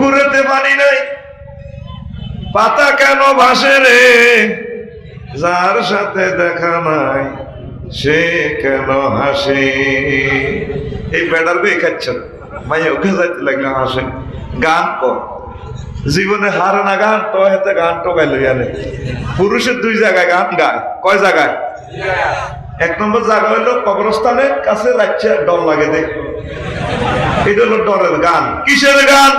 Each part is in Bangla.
পুকুরেতে পানি নাই, পাতা কেন ভাসে রে, যার সাথে দেখা নাই সে কেন হাসে। এই বেড়ার বে খাচ্ছেন মাই ওকে যাইতে লাগলে হাসে। গান কর জীবনে হারে না গান তো হেতে গান টোকাইল জানে। পুরুষের দুই জায়গায় গান গায়, কয় জায়গায়? এক নম্বর জায়গা হইলো কবরস্থানের কাছে যাচ্ছে ডর লাগে দেখ, এটা হলো ডরের গান। কিসের গান?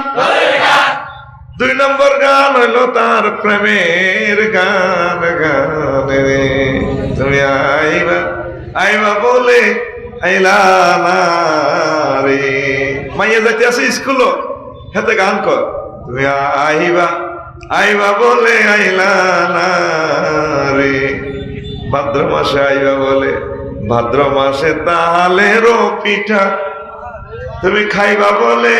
দুই নম্বর গান হইলো তার প্রেমের গান। গান রে তুমি আইবা আইবা বলে আইলা না রে, মাইয়া যাইতে আছে স্কুল হেতে গান কর, তুমি আইবা আইবা বলে আইলা না রে, ভাদ্র মাসে আইবা বলে ভাদ্র মাসে তালেরও পিঠা তুমি খাইবা বলে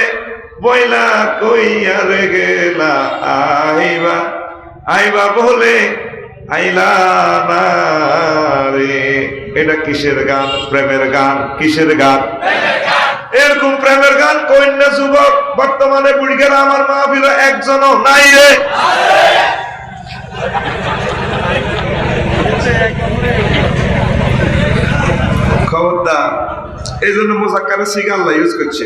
বইলা কইয়া রে গেলা, আইবা আইবা বলে আইলা না রে। এটা কিসের গান? প্রেমের গান। কিসের গান? এরকম প্রেমের গান কন্যা যুবক বর্তমানে বুড়ি গেলা আমার মাহফিল একজনও নাই রে। খবরদার, এই জন্য মোজাক্কারে সিগা আল্লাহ ইউজ করছে।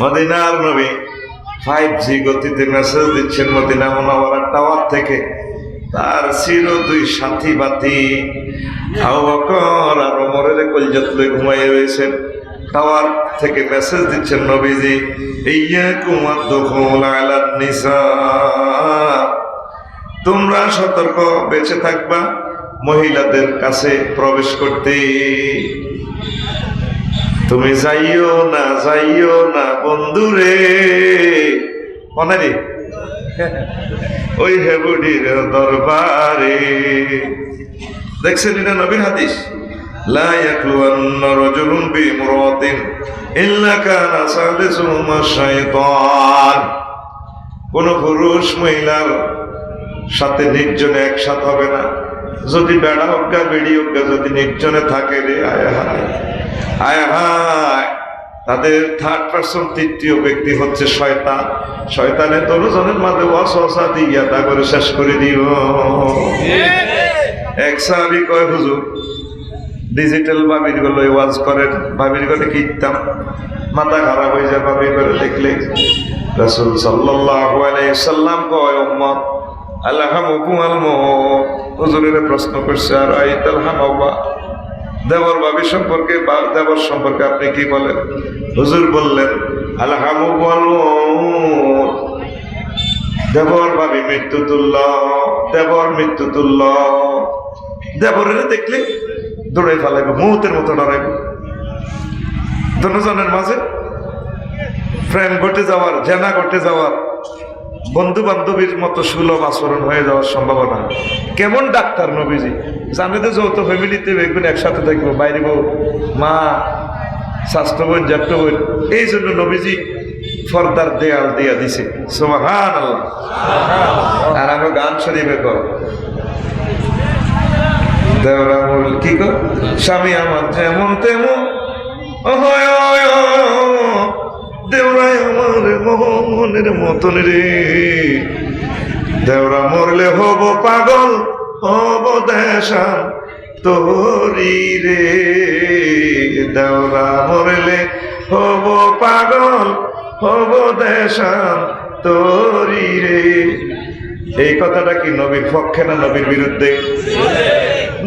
মদিনার নবী 5G গতিতে মেসেজ দিচ্ছেন মদিনা মুনাওয়ারার টাওয়ার থেকে। তার চির দুই সাথী বাতি আবু বকর আর ওমরের কলজাত লই ঘুমাইয়ে রয়েছেন। টাওয়ার থেকে মেসেজ দিচ্ছেন নবীজি, ইয়্যাকুম আদ-দুখুল আলান নিসা, তোমরা সতর্ক, বেঁচে থাকবা মহিলাদের কাছে প্রবেশ করতে। তুমি যাইও না বন্ধুরে, অনারে ওই হেবুডির দরবারে। দেখছেন এটা নবীর হাদিস। লা ইয়াকলুয়ান্না রাজুলুন বিইমরাতিন ইল্লা কানা সালিসুহুমা শাইতান। কোন পুরুষ মহিলার সাথে নির্জনে একসাথ হবে না। যদি বেড়া হোক বেড়ি হোক, যদি নির্জনে থাকে রে আয় হায় আয় হায়, তাদের থার্ড পারসন তৃতীয় ব্যক্তি হচ্ছে শয়তান। শয়তানের তরুজনের মাঝে ওয়াসওয়াসা দিয়া তা করে শেষ করে দিও। এক সাহাবী কয়, হুজুর ডিজিটাল বাবির গুলো ওয়াজ করেন, বাবির গলে কিনতাম, মাথা খারাপ হয়ে যায় বাবির করে দেখলে। রাসূল সাল্লাল্লাহু আলাইহি সাল্লাম কয়, উম্মত আলহামুকুমাল মউত। হুজুরের প্রশ্ন করছে, আর আইতাল হামাবা, দেবর ভাবি সম্পর্কে বা দেবর সম্পর্কে আপনি কি বলেন? হুজুর বললেন, আলহামুকুমাল মউত, দেবর ভাবি মৃত্যু তুল্য, দেবর মৃত্যু তুল্য। দেবরের দেখলে দৌড়াই ফেলাইব, মৌতের মতো ডরাইব। দুজনের মাঝে প্রেম ঘটে যাওয়ার, জেনা ঘটে যাওয়ার, বন্ধু বান্ধবীর মতো সুলভ আচরণ হয়ে যাওয়ার সম্ভাবনা। কেমন ডাক্তার নবীজি জানে তো, যৌথ ফ্যামিলিতে দেখবেন একসাথে থাকবো, বাইরে বউ, মা, স্বাস্থ্য বোন, জ্যাঠ্য বোন। এই জন্য নবীজি পর্দার দেয়াল দিয়া দিছে। সুবহানাল্লাহ। আর আমরা গান শরীফে কর, দেওরা বল কি কর, স্বামী আমার যেমন তেমন, দেওরাই আমার মোহনের মতন রে, দেওরা মরলে হব পাগল, হব দেশান তোরি রে, দেওরা মরলে হব পাগল, হব দেশান তোরি রে। এই কথাটা কি নবীর পক্ষে না নবীর বিরুদ্ধে?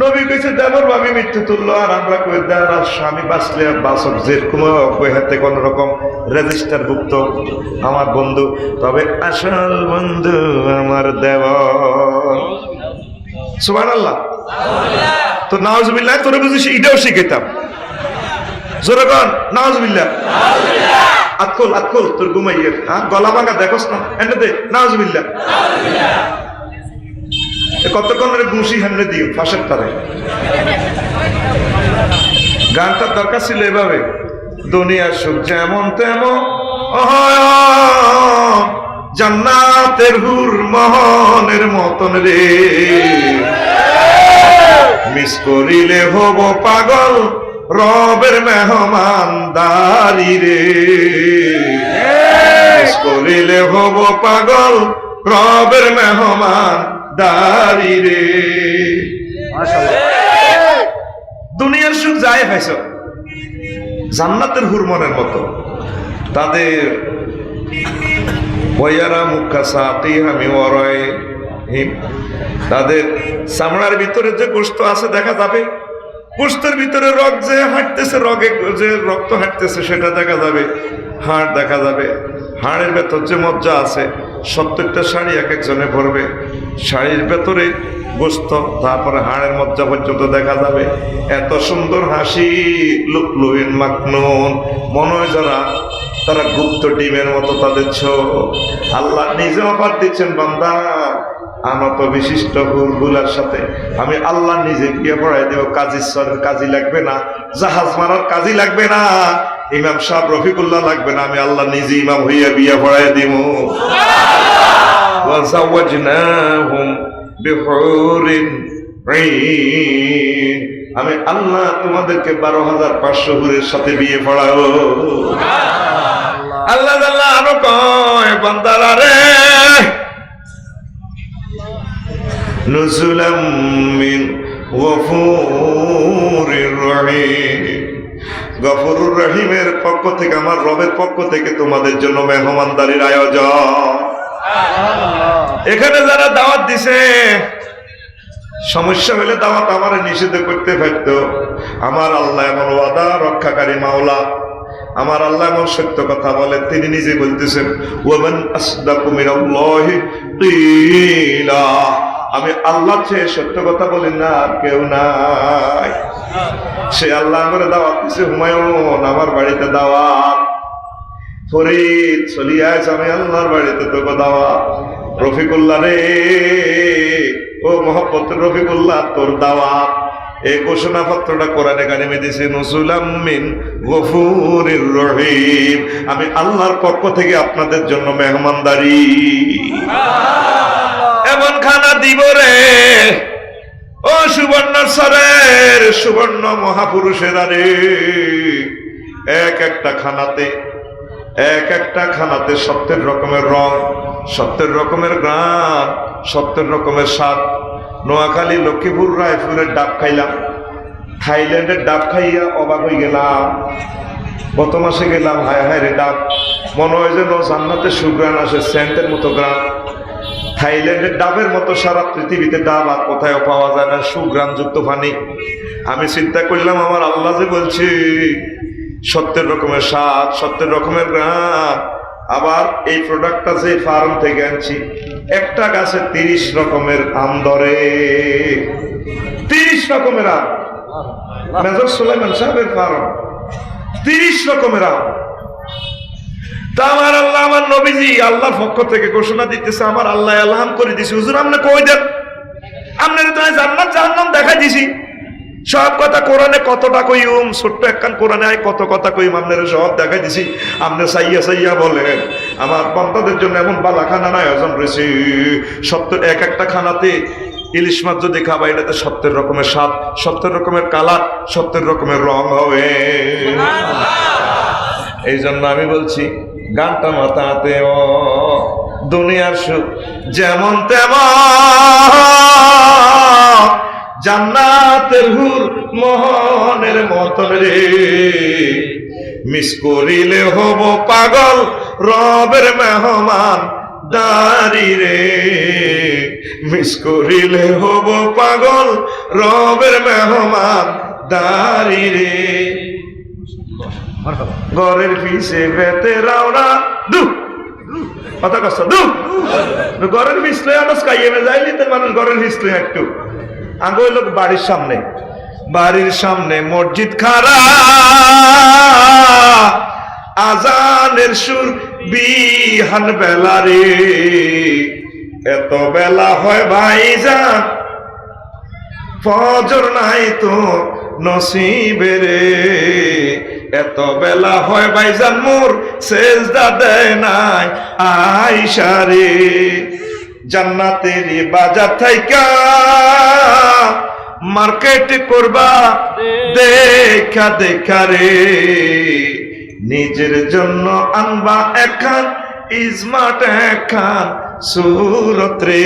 নবী কইছে দেবর ভাবি মৃত্যু তুল্য, আর আমরা কই দেওয়ার স্বামী বাঁচলে বাসক যেরকম হাতে কোন রকম রেজিস্টার ভুক্ত আমার বন্ধু, তবে আসল বন্ধু আমার দেবর। সুবহানাল্লাহ। তো নাউজুবিল্লাহ, তোরে বুঝিস এটাও শিখাইতাম। জোরে কন নাউজুবিল্লাহ। আতকুল আতকুল তোর ঘুমাইয়ের, হ্যাঁ গলা ভাঙা দেখোস না, এনে দে নাউজুবিল্লাহ। কতক্ষণ ঘুষি হেমনে দিও ফাঁসের তারে। গানটার দরকার ছিল এভাবে, দুনিয়ার সুখ যেমন তেমন, জান্নাতের হুর মোহনের মতন রে, মিস করিলে হব পাগল, রবের মেহমানদারি রে, মিস করিলে হব পাগল রবের মেহমান দারি রে। দুনিয়ার সুখ যায় পাইছ, জান্নাতের হুরমনের মতো তাদের ওয়ারা মুক্কা সাতি আমি ওরাই তাদের চামড়ার ভিতরে যে গোশত আছে দেখা যাবে, গোশতের ভিতরে রক যে হাঁটতেছে, রগে যে রক্ত হাঁটতেছে সেটা দেখা যাবে, হাড় দেখা যাবে, হাড়ের ভেতর যে মজ্জা আছে 70টা শাড়ি এক একজনে ভরবে, শাড়ির ভেতরে গোশত, তারপরে হাড়ের মজ্জা পর্যন্ত দেখা যাবে। এত সুন্দর হাসি, লুকলুইন মাকনুন, মনে হয় যারা তারা গুপ্ত ডিমের মতো তাদের চোখ। আল্লাহ নিজে অফার দিচ্ছেন, বান্দা আনত বিশিষ্ট হুরগুলার সাথে আমি আল্লাহ নিজে বিয়ে পড়াই দেব। কাজীশ্বরের কাজী লাগবে না, জাহাজ মারার কাজী লাগবে না, ইমাম সাহেব রফিকুল্লাহ লাগবে না, আমি আল্লাহ নিজে ইমাম হইয়া বিয়ে পড়াই দিব। আমি আল্লাহ তোমাদেরকে 12,500 হুরের সাথে বিয়ে পড়াবো। আল্লাহ আল্লাহ আরো কয়, বান্দারা রে নুজুলাম মিন গফুরির রহিম, গফুরুর রহিমের পক্ষ থেকে, আমার রবের পক্ষ থেকে তোমাদের জন্য মেহমানদারির আয়োজন। এখানে যারা দাওয়াত দিছে, সমস্যা হলে দাওয়াত আমার নিষিদ্ধ করতে পারত। আমার আল্লাহ এমন ওয়াদা রক্ষাকারী মাওলা, আমার আল্লাহ এমন সত্য কথা বলেন, তিনি নিজে বলতেছেন ওয়ামান আসদাকু মিনাল্লাহি কিলা, আমি আল্লাহ চেয়ে সত্য কথা বলি না আর কেউ নাই। সে আল্লাহ করে দাওয়াত দিছে, হুমায়ুন আমার বাড়িতে দাওয়াত, ফরিদ চলিয়াছ আমি আল্লাহর বাড়িতে তোকে দাওয়াত, রফিকুল্লাহ রে ও মহব্বত রফিকুল্লাহ তোর দাওয়াত। এই ঘোষণা পত্রটা কোরআনে কারিমে দিয়েছে, নুজুলাম মিন গফুরির রহিম, আমি আল্লাহর পক্ষ থেকে আপনাদের জন্য মেহমানদারি। এমন খানা দিব রে ও সুবর্ণচরের সুবর্ণ মহাপুরুষেরা রে, এক একটা খানাতে 70 রকমের রং, 70 রকমের গান, 70 রকমের স্বাদ। নোয়াখালী, লক্ষ্মীপুর, রায়পুরের ডাব খাইলাম, থাইল্যান্ডের ডাব খাইয়া অবাক হয়ে গেলাম। গত মাসে গেলাম, হায় হায় রে ডাব, মনে হয় যেন জান্নাতের সুগ্রাণ আসে, সেন্টের মতো গ্রাম। থাইল্যান্ডের ডাবের মতো সারা পৃথিবীতে ডাব আর কোথাও পাওয়া যায় না, সুগ্রাণযুক্ত পানি। আমি চিন্তা করলাম, আমার আল্লাহ যে বলছি 70 রকমের স্বাদ, 70 রকমের গ্রাম, আবার এই প্রোডাক্টটা যে ফার্ম থেকে আনছি, একটা গাছে 30 রকমের আম ধরে, 30 রকমের আম। মেজর সুলাইমান সাহেবের ফার্ম, 30 রকমের আম। তা আমার আল্লাহ, আমার নবীজি আল্লাহর পক্ষ থেকে ঘোষণা দিতেছে, আমার আল্লাহ এলাহাম করে দিছি, হুজুর আপনি কই দেন, আপনার তো জান্নাত জাহান্নাম দেখাই দিছি, সব কথা কোরআনে কতটা কইম, ছোট্ট একখান কোরআনে আয় কত কথা কইম, আপনার সব দেখাই দিছি। আপনি সাইয়া সাইয়া বলেন আমার বান্দাদের জন্য এমন বালাখানার আয়োজন রয়েছে, 70 এক একটা খানাতে ইলিশ মাছ যদি খাবা, এটাতে 70 রকমের স্বাদ, 70 রকমের কালার, 70 রকমের রং হবে। এই জন্য আমি বলছি, গানটা মাথাতে ও দুনিয়ার সুখ যেমন তেমন, জান্নাতের হুর মোহনের মতন রে, মিস করিলে হব পাগল রবের মেহমান দারি রে, মিস করিলে হব পাগল রবের মেহমান দারি রে। ঘরের পিছে বেতে রাওনা দু কথা কষ্ট দু, ঘরের পিছলে আনস কাইয়ে যাইলি তো মানুষ ঘরের পিছলে একটু আগে হইল বাড়ির সামনে মসজিদ খারা, আজানের সুর বিহান বেলা রে, এত বেলা হয় ভাইজান ফজর নাই তো নসিবে রে, এত বেলা হয় ভাইজান মোর সেজদা দেয় নাই আইসা রে। জান্নাতেরই বাজার থাইকা মার্কেট করবা দেখা দেখা রে, নিজের জন্য আনবা একখান স্মার্ট একখান সুরত রে,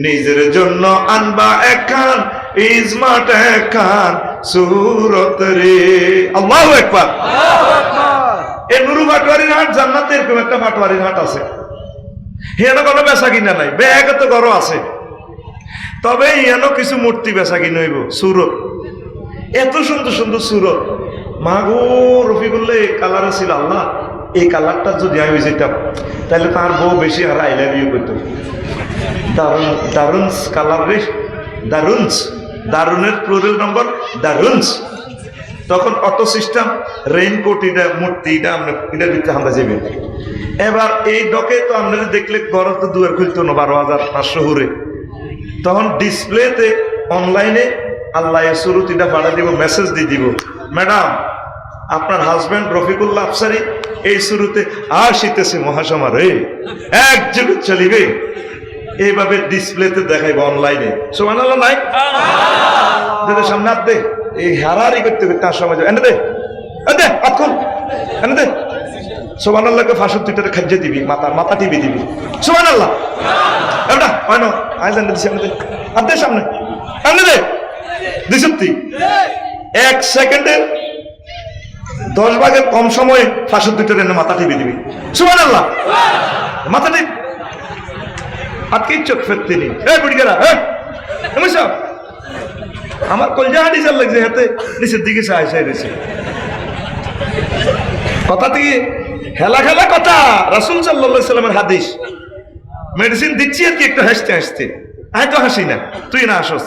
নিজের জন্য আনবা একখান স্মার্ট একখান সুরত রে। আল্লাহু আকবার। এই নুরু পাটোয়ারির হাট জান্নাতে এরকম একটা পাটোয়ারির হাট আছে, হেন কোনো বেচা কিনা নাই, ব্যাগ তো ঘর আছে, তবে ইয়ানো কিছু মূর্তি বেচা কিনে হইব। সুরত, এত সুন্দর সুন্দর সুরত, মাগো রফিকুল্লাহ এই কালারে ছিল, আল্লাহ এই কালারটা যদি আমি যেতাম তাহলে তার বউ বেশি আর আই লাভ ইউ করতো। দারুন, দারুনস কালার রে, দারুনস, দারুনের প্লুরাল নম্বর দারুনস। তখন অত সিস্টেম রেইনকোট এটা মূর্তি এটা আমরা এটা দিতে হামলা যাবে। এবার এই ডকে তো আপনারা দেখলে ঘর তো দুয়ার খুলতো না 12,500 হুরে, তখন ডিসপ্লেতে অনলাইনে আল্লাহ সুরতিটা পাঠা দিব, মেসেজ দিয়ে দিব, ম্যাডাম আপনার হাজব্যান্ড রফিকুল্লাহ আফসারি এই শুরুতে আসিতেছে মহাসমারোহে, এক যুগ চলিবে, এইভাবে ডিসপ্লেতে দেখাইব অনলাইনে। সুবহানাল্লাহ নাই? যদি সামনে হাত দে, এই হারাহারি করতে করতে আর সময় এনে দে, দে এখন এনে দে। সুবহানাল্লাহকে 65টা খাইয়ে দিবি, মাথা টিপি দিবি। সুবহানাল্লাহ। এটা হয় না, আয় জানতে দিছি, এনে দে, হাত দে সামনে, এনে দে, দিসুপ্তি 1 সেকেন্ডে 10 ভাগের কম সময়ে 65টা এনে মাথা টিপি দিবি। সুবহানাল্লাহ। মাথা টিপ, আটকে চোখ ফেরতে নেই। বুড়ি গেলা, আমার কলজা হাঁটি চাল লাগছে, হাতে নিচের দিকে চাই রয়েছে কথা থেকে হেলা খেলা কথা। রাসূল সাল্লাল্লাহু আলাইহি সাল্লামের হাদিস, মেডিসিন দিচ্ছি আর কি একটু হাসতে হাসতে, আমি তো হাসি না, তুই না হাসস।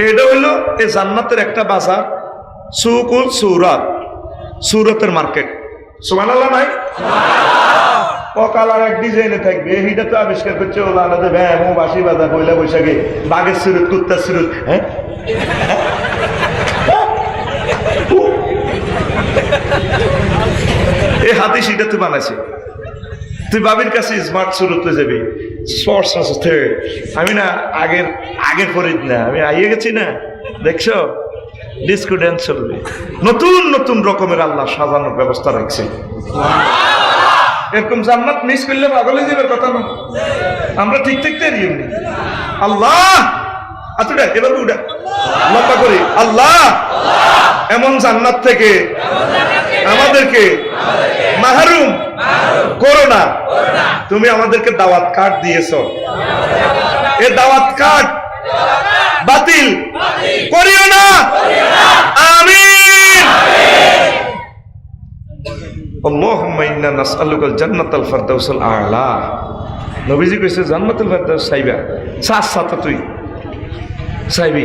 এটা হইলো এই জান্নাতের একটা বাজার, সুকুল সুরাত, সুরতের মার্কেট। সুবহানাল্লাহ নাই? ও কালার এক ডিজাইনে থাকবে, এইটা তো আবিষ্কার করছে ওলা আলাদা ব্যায়াম ও বাসি বাজা পয়লা বৈশাখে, বাঘের সুরত, কুত্তার সুরত। হ্যাঁ, এই হাদিস এটা তুই বানাইছে, তুই বাবির কাছে স্মার্ট সুরত যাবি। আমি না আগের ফরিদ না, আমি আইয়ে গেছি না, দেখছো ডিস্কো ড্যান্স চলবে, নতুন নতুন রকমের আল্লাহ সাজানোর ব্যবস্থা রাখছে। এরকম জান্নাত মিস করলে পাগলে যাবার কথা না, আমরা ঠিক ঠিক এমনি আল্লাহ আচ্ছা এবার উঠা লম্বা করি, আল্লাহ এমন জান্নাত থেকে আমাদেরকে মাহরুম করো না। তুমি আমাদেরকে দাওয়াত কার্ড দিয়েছ, এ দাওয়াত কার্ড বাতিল করিও না, আমিন। আল্লাহুম্মা ইন্না নাসআলুকাল জান্নাতাল ফিরদাউসিল আ'লা। নবীজি কইছে জান্নাতুল ফিরদাউস চাইবা, সাথে তুই চাইবি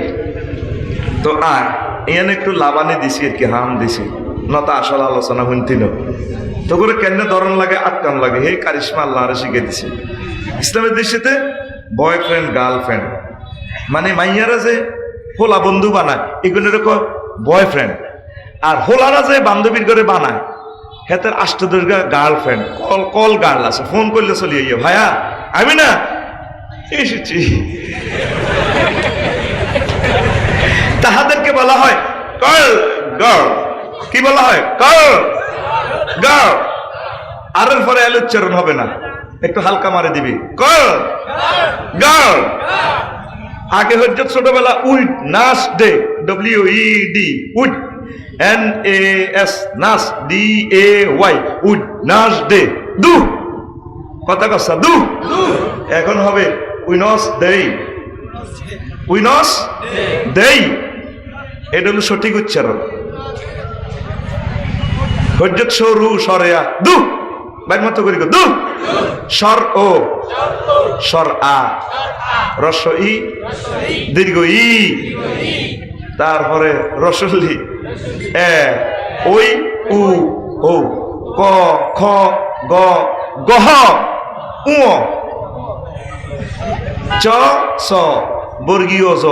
তো আর এখানে একটু লাভানি দিছি আর কি, হাম দিছি নতা আসল আলোচনা শুনতিল তো করে কেন ধরন লাগে, আটকান লাগে, হে কারিশমা আল্লাহ শিখে দিছে। ইসলামের দৃষ্টিতে বয়ফ্রেন্ড গার্লফ্রেন্ড মানে মাইয়ারা যে হোলা বন্ধু বানায় এগুলোর বয়ফ্রেন্ড, আর হোলারা যে বান্ধবীর করে বানায় হেতের 8 গার্লফ্রেন্ড, কল গার্ল আছে, ফোন করলে চলিয়ে গিয়ে ভাইয়া আমি না এসেছি। তাহাদেরকে বলা হয় গার্ল গার্ল, কি বলা হয় গার্ল গার্ল, আর এর পরে এল উচ্চারণ হবে না, একটু হালকা মারে দিবি গার্ল গার্ল। আগে হচ্ছে ছোটবেলা উইড নাচ ডে, WED উইড, NAS নাচ, DAY উইড নাচ ডে, দু কথা কথা দু। এখন হবে উইনস দেই, উইনস দেই, এটা হলো সঠিক উচ্চারণ। হজ্জত সরু সরেয়া দু, বাইর মতো করি দু, সর ও সর আ, রস ই দীর্ঘ ই, তারপরে রসলি এ, ওই উ ও, ক খ গ গহ উ, চ স বর্গীয় জ,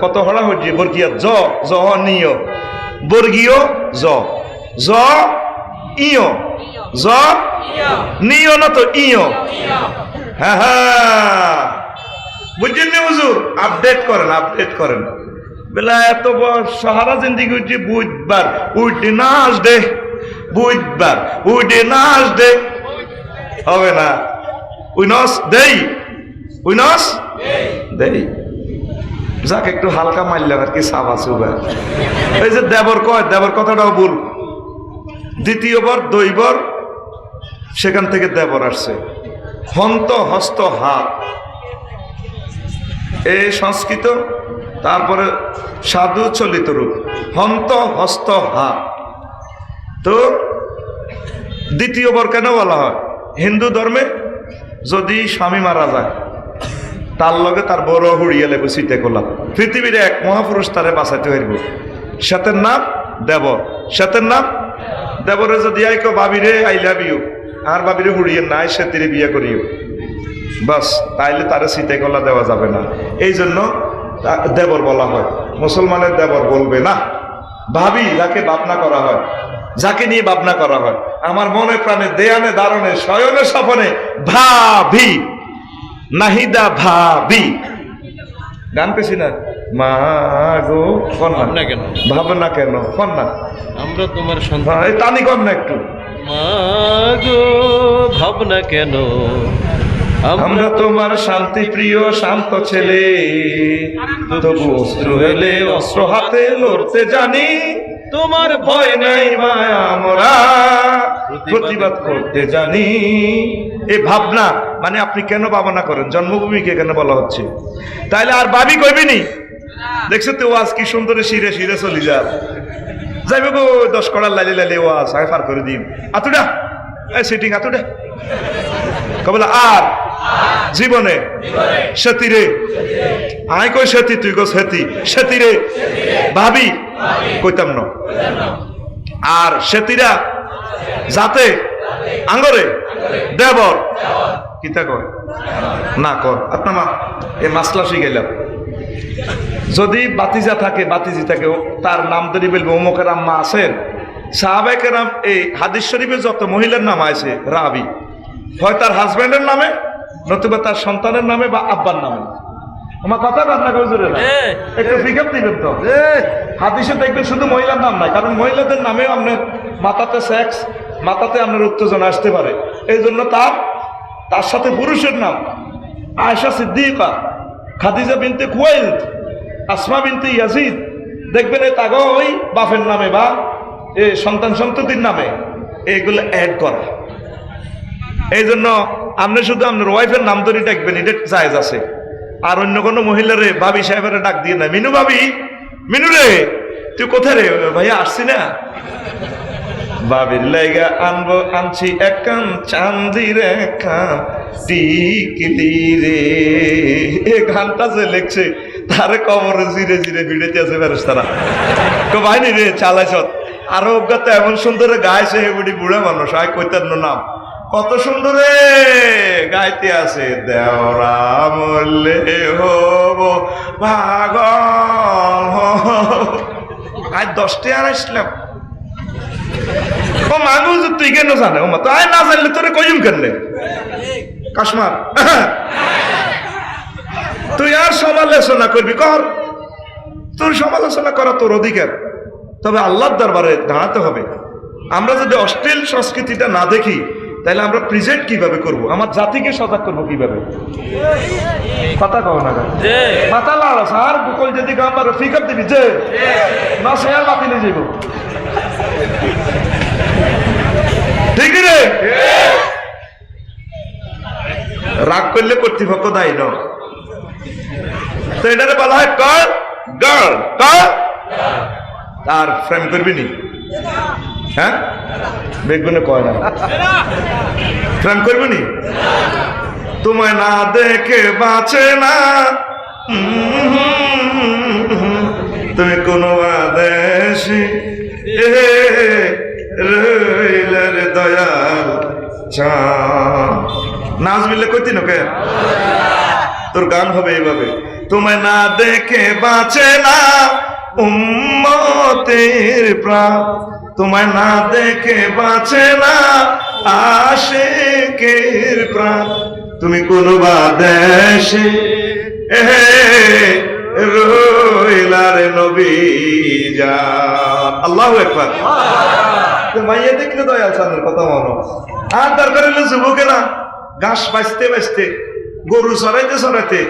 কত হড়া হচ্ছে বর্গীয় জ, জহ নিয় বর্গীয় জ, জ ইয়, জ নিয় না তো ইয়। হ্যাঁ হ্যাঁ বুঝছেন না হুজুর, আপডেট করেন আপডেট করেন। বেলা এত সাহারা জিন্দিগি উঠছে বুধবার উঠে নাচ দে, বুধবার উঠে নাচ দে, হবে না। উইনস দেই, উইনস দেই, যাক একটু হালকা মারলাম আর কি, সাব আছে। এই যে দেবর কয়, দেবর কথাটাও ভুল। দ্বিতীয়বার দৈবর, সেখান থেকে দেবর আসছে। হন্ত হস্ত হাত, এই সংস্কৃত। তারপরে সাধু চলিত রূপ, হন্ত হস্ত হাত। তো দ্বিতীয়বার কেন বলা হয়? হিন্দু ধর্মে যদি স্বামী মারা যায়, তার লগে তার বড় হুড়িয়ে লেবু চিতে করলাম, পৃথিবীর এক মহাপুরুষ তারে বাঁচাইতে হইব। সেতের নাম দেবর, সেতের নাম দেবরে যদি আইকো বাবিরে আই লাভ ইউ, আর বাবিরে হুড়িয়ে নাই সেতিরে বিয়ে করিও, বাস, তাইলে তারে চিতে কলা দেওয়া যাবে না। এই জন্য দেবর বলা হয়। মুসলমানের দেবর বলবে না। ভাবি যাকে ভাবনা করা হয়, যাকে নিয়ে ভাবনা করা হয়, আমার মনে প্রাণে দেয়ানে দারণে শয়নে স্বপনে ভাবি, নাহিদা ভাবি। গান পেছি না, মা গো কন্যা কেন, ভাবনা কেন কন্যা, আমরা তোমার সন্তান, টানি কন্যা একটু, মা গো ভাবনা কেন, আমরা তোমার শান্তি প্রিয় শান্ত ছেলে, তবু অস্ত্র হলে অস্ত্র হাতে লড়তে জানি, তোমার ভয় নাই মায়া আমরা প্রতিবাদ করতে জানি। এই ভাবনা মানে আপনি কেন ভাবনা করেন? জন্মভূমিকে কেন বলা হচ্ছে? তাইলে আর ভাবি কইবিনি। দেখছো তো ওয়াজ কি সুন্দর শিরে শিরে চলি যা যাইব গো, 10 কড়ার লালি লালি ওয়াজ আগে পার করে দিন। আতুডা এই সিটিং আতুডা কবলা আর জীবনে সেতিরে আয় কই সেতি, তুই গো সেতি, সেতিরে ভাবি কইতাম না। আর সেতিরা যাতে আঙ্গরে দেবর কিতা কয় না কর। আপনার মা এই মাসলা শিখাইলাম, যদি বাতিজা থাকে, বাতিজি থাকে, তার নাম ধরে বলবে অমুকের আম্মা আছেন। সাহাবায়ে কেরাম এই হাদিস শরীফে যত মহিলার নাম আছে রাবি, হয় তার হাজব্যান্ডের নামে, নতুবা তার সন্তানের নামে বা আব্বার নামে। আমার কথা রান্না করে জোরে না, একটু পিকআপ দিবেন তো। হাদিসে দেখবেন শুধু মহিলার নাম নাই, কারণ মহিলাদের নামেও আপনার মাথাতে সেক্স, মাথাতে আপনার উত্তেজনা আসতে পারে। এই জন্য তার সাথে পুরুষের নাম আয়েশা সিদ্দিকা, খাদিজা বিনতে খুয়াইলদ, আসমা বিনতে ইয়াজিদ, দেখবেন এই তাগো ওই বাপের নামে বা এই সন্তান সন্ততির নামে এইগুলো অ্যাড করা। এই জন্য আপনি শুধু আপনার ওয়াইফের নাম ধরে ডাকবেন, এটা জায়েজ আছে। আর অন্য কোনো মহিলারে ভাবি সাহেবের ডাক দিয়ে না, মিনু ভাবি, মিনু রে তুই কোথায় রে, ভাইয়া আসছি না, বাবির লাইগা আনবো আনছি একান চান্দির একান টিকলি রে। এ গানটা যে লেখছে তারে কবরে জিরে জিরে ভিড়েতে আছে ফেরেশতারা, কো ভাইনি রে চালাইছ। আরো অজ্ঞাত এমন সুন্দর গাইছে, হে বুড়ি বুড়া মানুষ আয় কইতার নাম কত সুন্দর গাইতে আছে। দেওরা মরলে হব ভাগ, আজ 10টা আর আসলাম। ও মাগু তুই কেন জানে, ও মা তো আয় না জানলে তোরে কইম কেন কাশমার। তুই আর সমালোচনা করবি কর, তোর সমালোচনা করা তোর অধিকার, তবে আল্লাহর দরবারে দাঁড়াতে হবে। আমরা যদি অশ্লীল সংস্কৃতিটা না দেখি, তাহলে আমরা প্রেজেন্ট কিভাবে করব, আমার জাতিকে সজাগ করবো কিভাবে? কথা কও না মাথা লাল আর বুকল যদি আমার ফিকার দিবি যে না সে আর বাতিলে যাইব, ঠিক রে? রাগ করলে কর্তৃপক্ষ দায়ী ন, তো এটারে বলা হয় কর গার্ল, কর আর ফ্রেম করবি নি, হ্যাঁ বেগুনে কয় না প্রেম করবি নি। তোমায় না দেখে বাঁচে না তুমি কোন দেশে রইলের দয়াল নাচ মিললে কইতি নোকে তোর গান হবে এইভাবে। তোমায় না দেখে বাঁচে না উম্মতের প্রাণ, তোমায় না দেখে বাঁচে না আশিকের প্রাণ, তুমি কোন বা দেশে রইলা রইলারে নবী জান। আল্লাহু আকবার। মাইয়া দেখলে দয়াল চাঁদের কথা মনে আর দরকার হলে যুবকেরা ঘাস বাঁচতে বাঁচতে গরু চড়াইতে চড়াইতে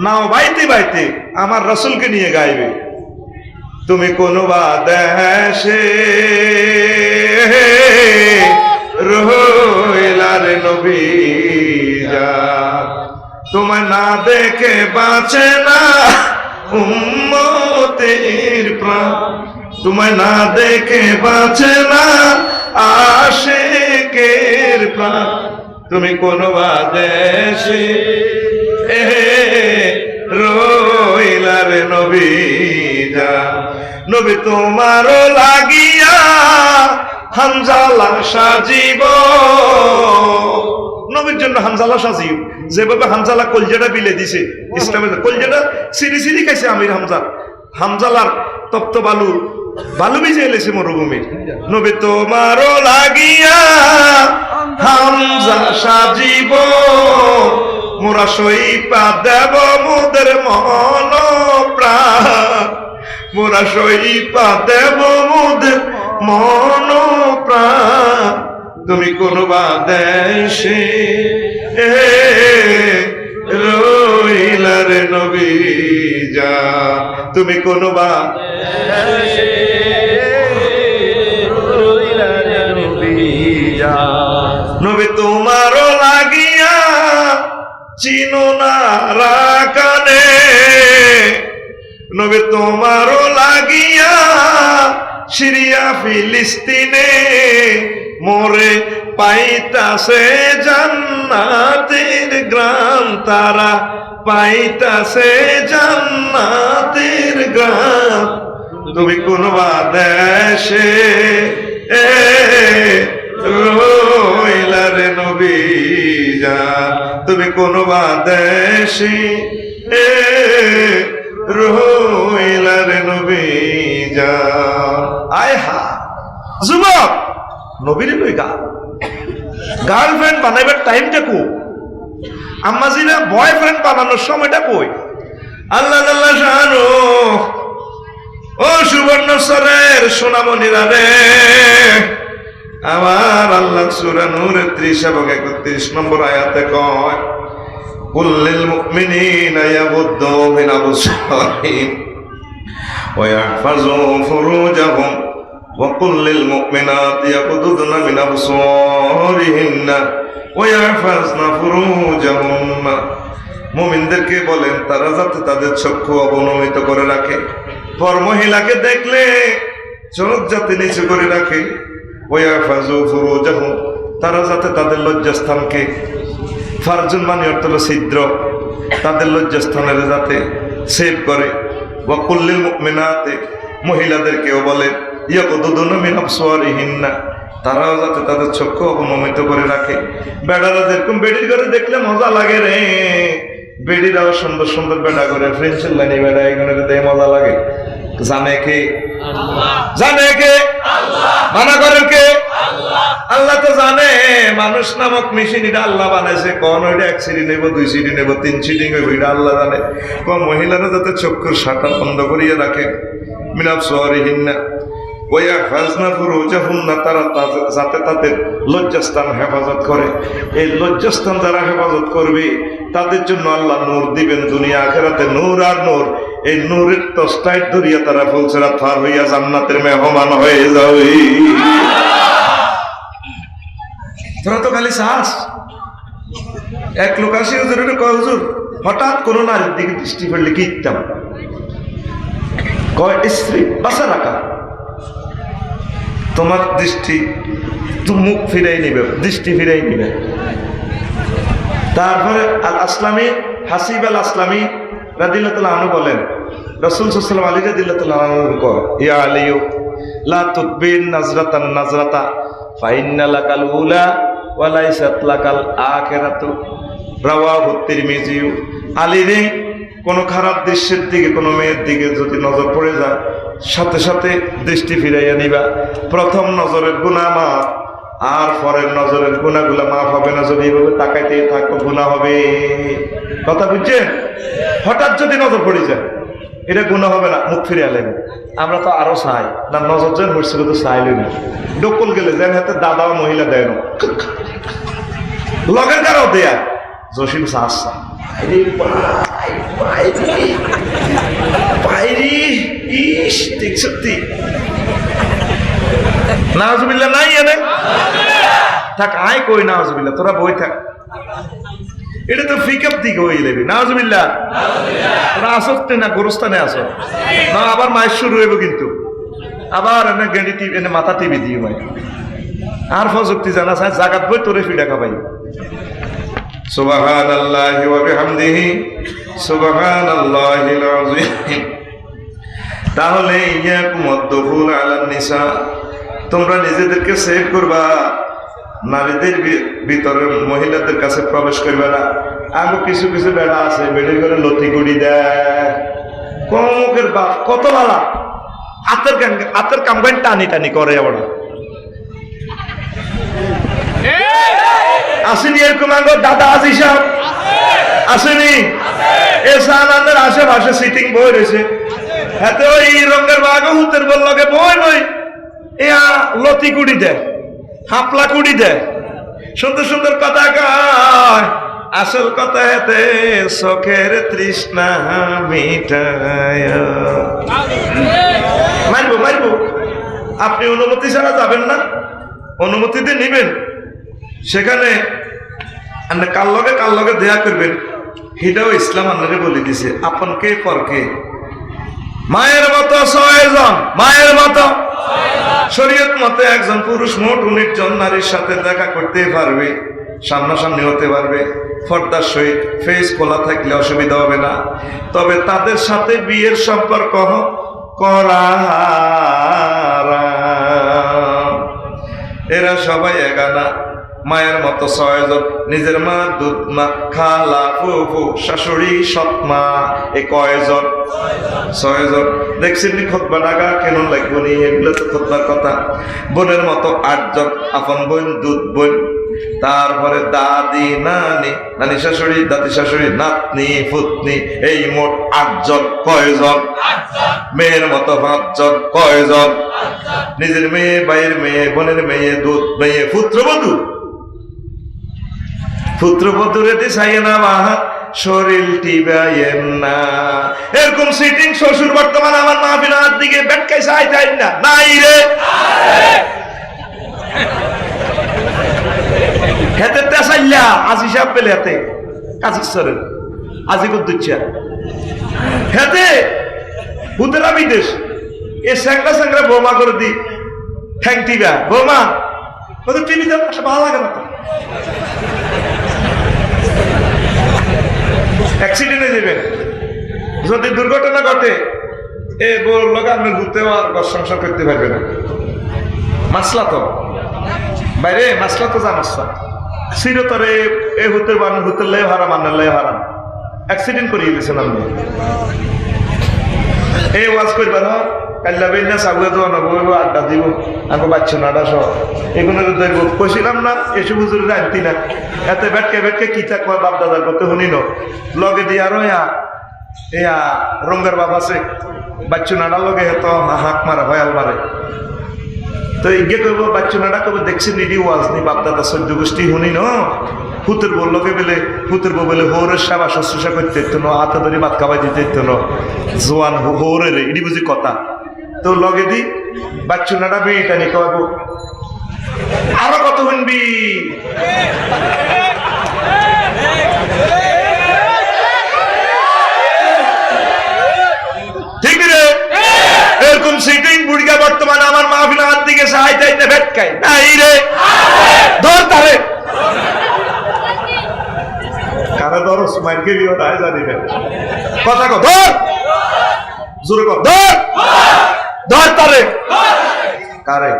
নাও বাইতে বাইতে আমার রসুলকে নিয়ে গাইবে। তুমি কোন বা দেশে রইলারে নবী জান, তোমায় না দেখে বাঁচে না উম্মতের প্রাণ, তোমায় না দেখে বাঁচে না আশিকের প্রাণ। তুমি কোন বা দেশে রইলারে নবী জান, নবী তোমারও লাগিয়া হামজালা সাজিব। নবীর জন্য হামজালা সাজিব, যেভাবে হামজালা কলজাটা বিলে দিছে ইসলামের কলজাটা সিঁড়ি সিঁড়ি খাইছে আমির হামজা, হামজালার তপ্ত বালু বালু ভিজে এলেছে মরুভূমির। নবী তোমারও লাগিয়া হামজা সাজিব, মোরা সইপা দেব মোদের মন প্রাণ, মোরা সইপা দেব মোদের মন প্রাণ। তুমি কোন বা দেশে রইলারে নবী জান, তুমি কোন বা দেশে রইলারে নবী জান, নবী তোমারও লাগিয়া চিনো না রাকানে, নবী তোমারও লাগিয়া সিরিয়া ফিলিস্তিনে মোরে পাইতাছে জান্নাতের গ্রাম, তারা পাইতাছে জান্নাতের গ্রাম। তুমি কোন বা দেশে রইলারে নবী জান, তুমি কোন বা দেশে রইলারে নবী জান। আয় হা যুবক, নবীর লই গার্লফ্রেন্ড বানাইবার টাইমটা কো, আম্মাজিরা বয়ফ্রেন্ড বানানোর সময়টা কই? আল্লাহ আল্লাহ শাহানু ও সুবর্ণচরের সোনামণিরা রে, আমার আল্লাহ সূরা নূরের 30 এবং 31 নম্বর আয়াতে কয়, কুল্লিল মুমিনিনা ইয়াগুদ্দু মিন আবসারিহিম ওয়া ইয়াহফাযু ফুরুজাহুম ওয়া কুল্লিল মুমিনাতি ইয়াগুদ্দুনা মিন আবসারিহিন্না ওয়া ইয়াহফাযনা ফুরুজাহুন্না। মুমিনদেরকে বলেন তারা যাতে তাদের চক্ষু অবনমিত করে রাখে, পর মহিলাকে দেখলে চোখ যাতে নিচু করে রাখে, ওয়া ইয়াহফাযু ফুরুজাহুম তারা যাতে তাদের লজ্জাস্থানকে, ফারজুন মানে অর্থ হলো ছিদ্র, তাদের লজ্জাস্থানের যাতে সেভ করে। ওয়া কুল্লিল মুমিনাতি মহিলাদেরকেও বলে ইয়াকুদুনা মিন আবসারিহিন্না তারাও যাতে তাদের চক্ষু অবনমিত করে রাখে। বেড়ারা যেরকম বেড়ির ঘরে দেখলে মজা লাগে রে, বেড়িরাও সুন্দর সুন্দর বেড়া করে ফ্রেন্সের লাইনে বেড়া এখানে দেয় মজা লাগে। জানে কে? জানে কে? মানা করেন কে? আল্লাহ তো জানে। মানুষ নামক মেশিন এটা আল্লাহ বানাইছে, কোন ওইটা 1 সিডি নেব 2 সিডি নেব 3 সিডি নেব এটা আল্লাহ জানে। কোন মহিলারা যাতে চক্ষুর শাটা বন্ধ করিয়ে রাখে, মিন আবসারিহিন্না ওয়া ইয়াহফাযনা ফুরুজাহুন্না তারা যাতে তাদের লজ্জাস্থান হেফাজত করে। এই লজ্জাস্থান যারা হেফাজত করবে তাদের জন্য আল্লাহ নূর দিবেন, দুনিয়া আখিরাতে নূর আর নূর। এই নূরের তস্তাইট ধরিয়া তারা ফুলসেরাত পার হইয়া জান্নাতের মেহমান হয়ে যাবে। তোরা তো খালি শ্বাস। এক লোক আসি হুজুরের কয়, হুজুর হঠাৎ কোন নারীর দিকে দৃষ্টি পড়লে কি ইত্যাম কয়, স্ত্রী বাসা রাখা, তোমার দৃষ্টি মুখ ফিরাই নিবে, দৃষ্টি ফিরাই নিবে। তারপরে আল আসলামী হাসিব আল আসলামী রাদিয়াল্লাহু আনহু বলেন, রাসূল সাল্লাল্লাহু আলাইহি ওয়াসাল্লাম আলী রাদিয়াল্লাহু আনহু কয়, ইয়া আলিয়ু লা তুকবিন নাজরাতান নাজরাতা ফাইন্না লাকাল উলা ওয়া লাইসাত লাকাল আখিরাতু রাওয়াহু তিরমিজি। আলী রে, কোন খারাপ দৃশ্যের দিকে, কোন মেয়ের দিকে যদি নজর পড়ে যায় সাথে সাথে দৃষ্টি ফিরাইয়া নিবা। প্রথম নজরের গুনাহ মাফ, আর পরের নজরের গুনাহগুলা মাফ হবে না যদি এভাবে তাকাইতে থাকো, গুনাহ হবে। কথা বুঝছেন? হঠাৎ যদি নজর পড়ে যায় এটা গুনাহ হবে না, মুখ ফিরে এলেন। আমরা তো আরো চাই না, নজর যেন হচ্ছে তো চাইলেন না, ডকল গেলে যেন হাতে দাদা মহিলা দেয় না, লগের কারো দেয়া জসিম সাহসা ঠিক সত্যি নাউজুবিল্লাহ নাই এনে থাক, আয় কই নাউজুবিল্লাহ, তোরা বই থাক, এটা তো ফিকআপ দিকে হয়ে যাবে। নাউজুবিল্লাহ, তোরা আসতে না গোরস্থানে আসো না, আবার মায়ের শুরু হইব কিন্তু, আবার এনে গেঁড়ি টিভি এনে মাথা টিভি দিয়ে মাই আর ফজুক্তি জানা চাই জাগাত বই তোরে ফিডা খাবাই। সুবহানাল্লাহি ওয়া বিহামদিহি সুবহানাল্লাহিল আযীম। তাহলে ইয়াকুম আদ-দুখুল আলান নিসা, তোমরা নিজেদেরকে সেভ করবা, নারীদের ভিতরে মহিলাদের কাছে প্রবেশ করবে না। আগে কিছু কিছু বেড়া আছে, বেড়ে করে লতি গুড়ি দেয়, কমকের বাপ কত ভালা আতের কামগান টানি টানি করে। আবার আসেনি এরকম আগে দাদা আজি সাহেব আসেনি, এ সাহানের আশেপাশে সিটিং বই রয়েছে, হাতে ওই রঙের বাঘ হুতের বললকে বই বই এ লতি কুড়ি দেয়, হাপলা কুড়ি দেয়, সুন্দর সুন্দর কথা কয়, আসল কথা হেতে চোখের তৃষ্ণা মিটায়। মারবো মারবো, আপনি অনুমতি ছাড়া যাবেন না, অনুমতিতে নিবেন, সেখানে কার লগে দেয়া করবেন, সেটাও ইসলাম আপনাকে বলে দিছে। আপনকে পরকে মায়ের মতো 6 জন, মায়ের মতো শরীয়ত মতে একজন পুরুষ মোট 19 জন নারীর সাথে দেখা করতে পারবে, সামনাসামনি হতে পারবে, পর্দার সহিত, ফেস খোলা থাকলে অসুবিধা হবে না। তবে তাদের সাথে বিয়ের সম্পর্ক করা হারাম। এরা সবাই এগানা, মায়ের মতো 6 জন, নিজের মা, দুধ মা, খালা, ফুফু, শাশুড়ি, সৎমা, এ কয়জন? 6 জন। দেখছেন নি খুতবা ডাকা কেন লাগবো নি, এগুলো তো খুতবার কথা। বোনের মতো 8 জন, আপন বোন, দুধ বোন, তারপরে দাদি, নানি, নানি শাশুড়ি, দাদি শাশুড়ি, নাতনি, ফুতনি, এই মোট 8 জন। কয়জন? মেয়ের মতো 5 জন। কয়জন? নিজের মেয়ে, ভাইয়ের মেয়ে, বোনের মেয়ে, দুধ মেয়ে, পুত্রবধূ, পুত্রবধূরেতে চাইয়ে না বাহা শরীর টিবাইয়েন না। এরকম সিটিং শ্বশুর বর্তমান আমার মাহফিলের দিকে বেটকাই চাই চাই না, নাই রে খেতে তেসাইল্লা আজি সাহেব পেলে হাতে কাজিশ্বরের আজি কুদ্দুচ্ছা হেতে হুতেরা বিদেশ এ স্যাংরা স্যাংরা বৌমা করে দি ঠ্যাং টিবা বৌমা ওদের টিভি দেন, ভালো লাগে না তো, অ্যাক্সিডেন্টে যাবেন। যদি দুর্ঘটনা ঘটে এ বল লোক আপনি ঘুরতেও আর ঘর সংসার করতে পারবে না। মাসলা তো বাইরে, মাসলা তো জানাসা সিরতরে এ হুতের বান হুতের লাই হারাম, আন্নার লাই হারাম, অ্যাক্সিডেন্ট করিয়ে দিয়েছেন আপনি। এই ওয়াজ করবার কাল্লা বেন্না সাগুয়ে তো নবো আড্ডা দিব, আগে বাচ্চা নাডা সহ এগুলো ধরব কইছিলাম না, এসব হুজুরের আনতি না, এতে বেটকে বেটকে কি চাক বাপ দাদার করতে শুনিল লগে দিয়ে আরো এয়া রঙ্গার বাপ আছে বাচ্চু নাডার লগে হেতো হাঁক মারে হয়াল মারে, তো ইগে করব বাচ্চু নাডা করবো দেখছি নিডি ওয়াজ নি বাপ দাদা 14 গোষ্ঠী শুনি ন হুতের বললোকে বেলে হুতের বউ বেলে হৌরের সেবা শুশ্রূষা করতে ইতো ন, হাতে ধরে ভাত খাওয়াই দিতে ইতো ন, জোয়ান হৌরের ইডি বুঝি কথা। তো লগে দি বাচ্চু নাডা বিটা নি খাওয়াবো, আরো কত শুনবি ঠিক রে? এরকম সিটিং বুড়িয়া বর্তমান আমার মাহফিলের হাত দিকে সাহায্য চাইতে ভেটকাই নাই রে, ধর তারে কারা ধর মাইকে দিও না জানি না কথা কো, ধর জোরে কর, ধর ধর তারে কারে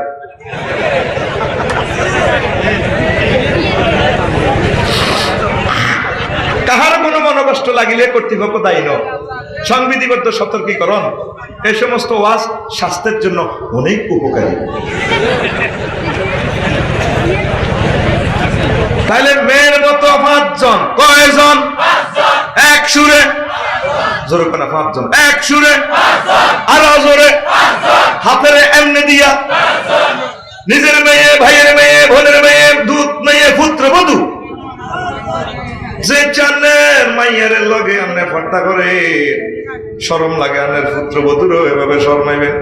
কাহার কোনো মনোকষ্ট লাগিলে কর্তৃপক্ষ দায়ী ন। সংবিধিবদ্ধ সতর্কীকরণ, এই সমস্ত ওয়াজ স্বাস্থ্যের জন্য অনেক উপকারী। তাহলে মেয়ের মতো 5 জন, কয়জন? এক সুরে জোরে কোনা 5 জন এক সুরে আরো জোরে হাতের এমনি দিয়া নিজের মেয়ে ভাইয়ের মেয়ে বোনের মেয়ে দুধ মেয়ে পুত্রবধূ যে চানের মাইয়ের লগে আমনে পর্দা করে শরম লাগে আনের পুত্রবধূরও এভাবে শরমাইবেন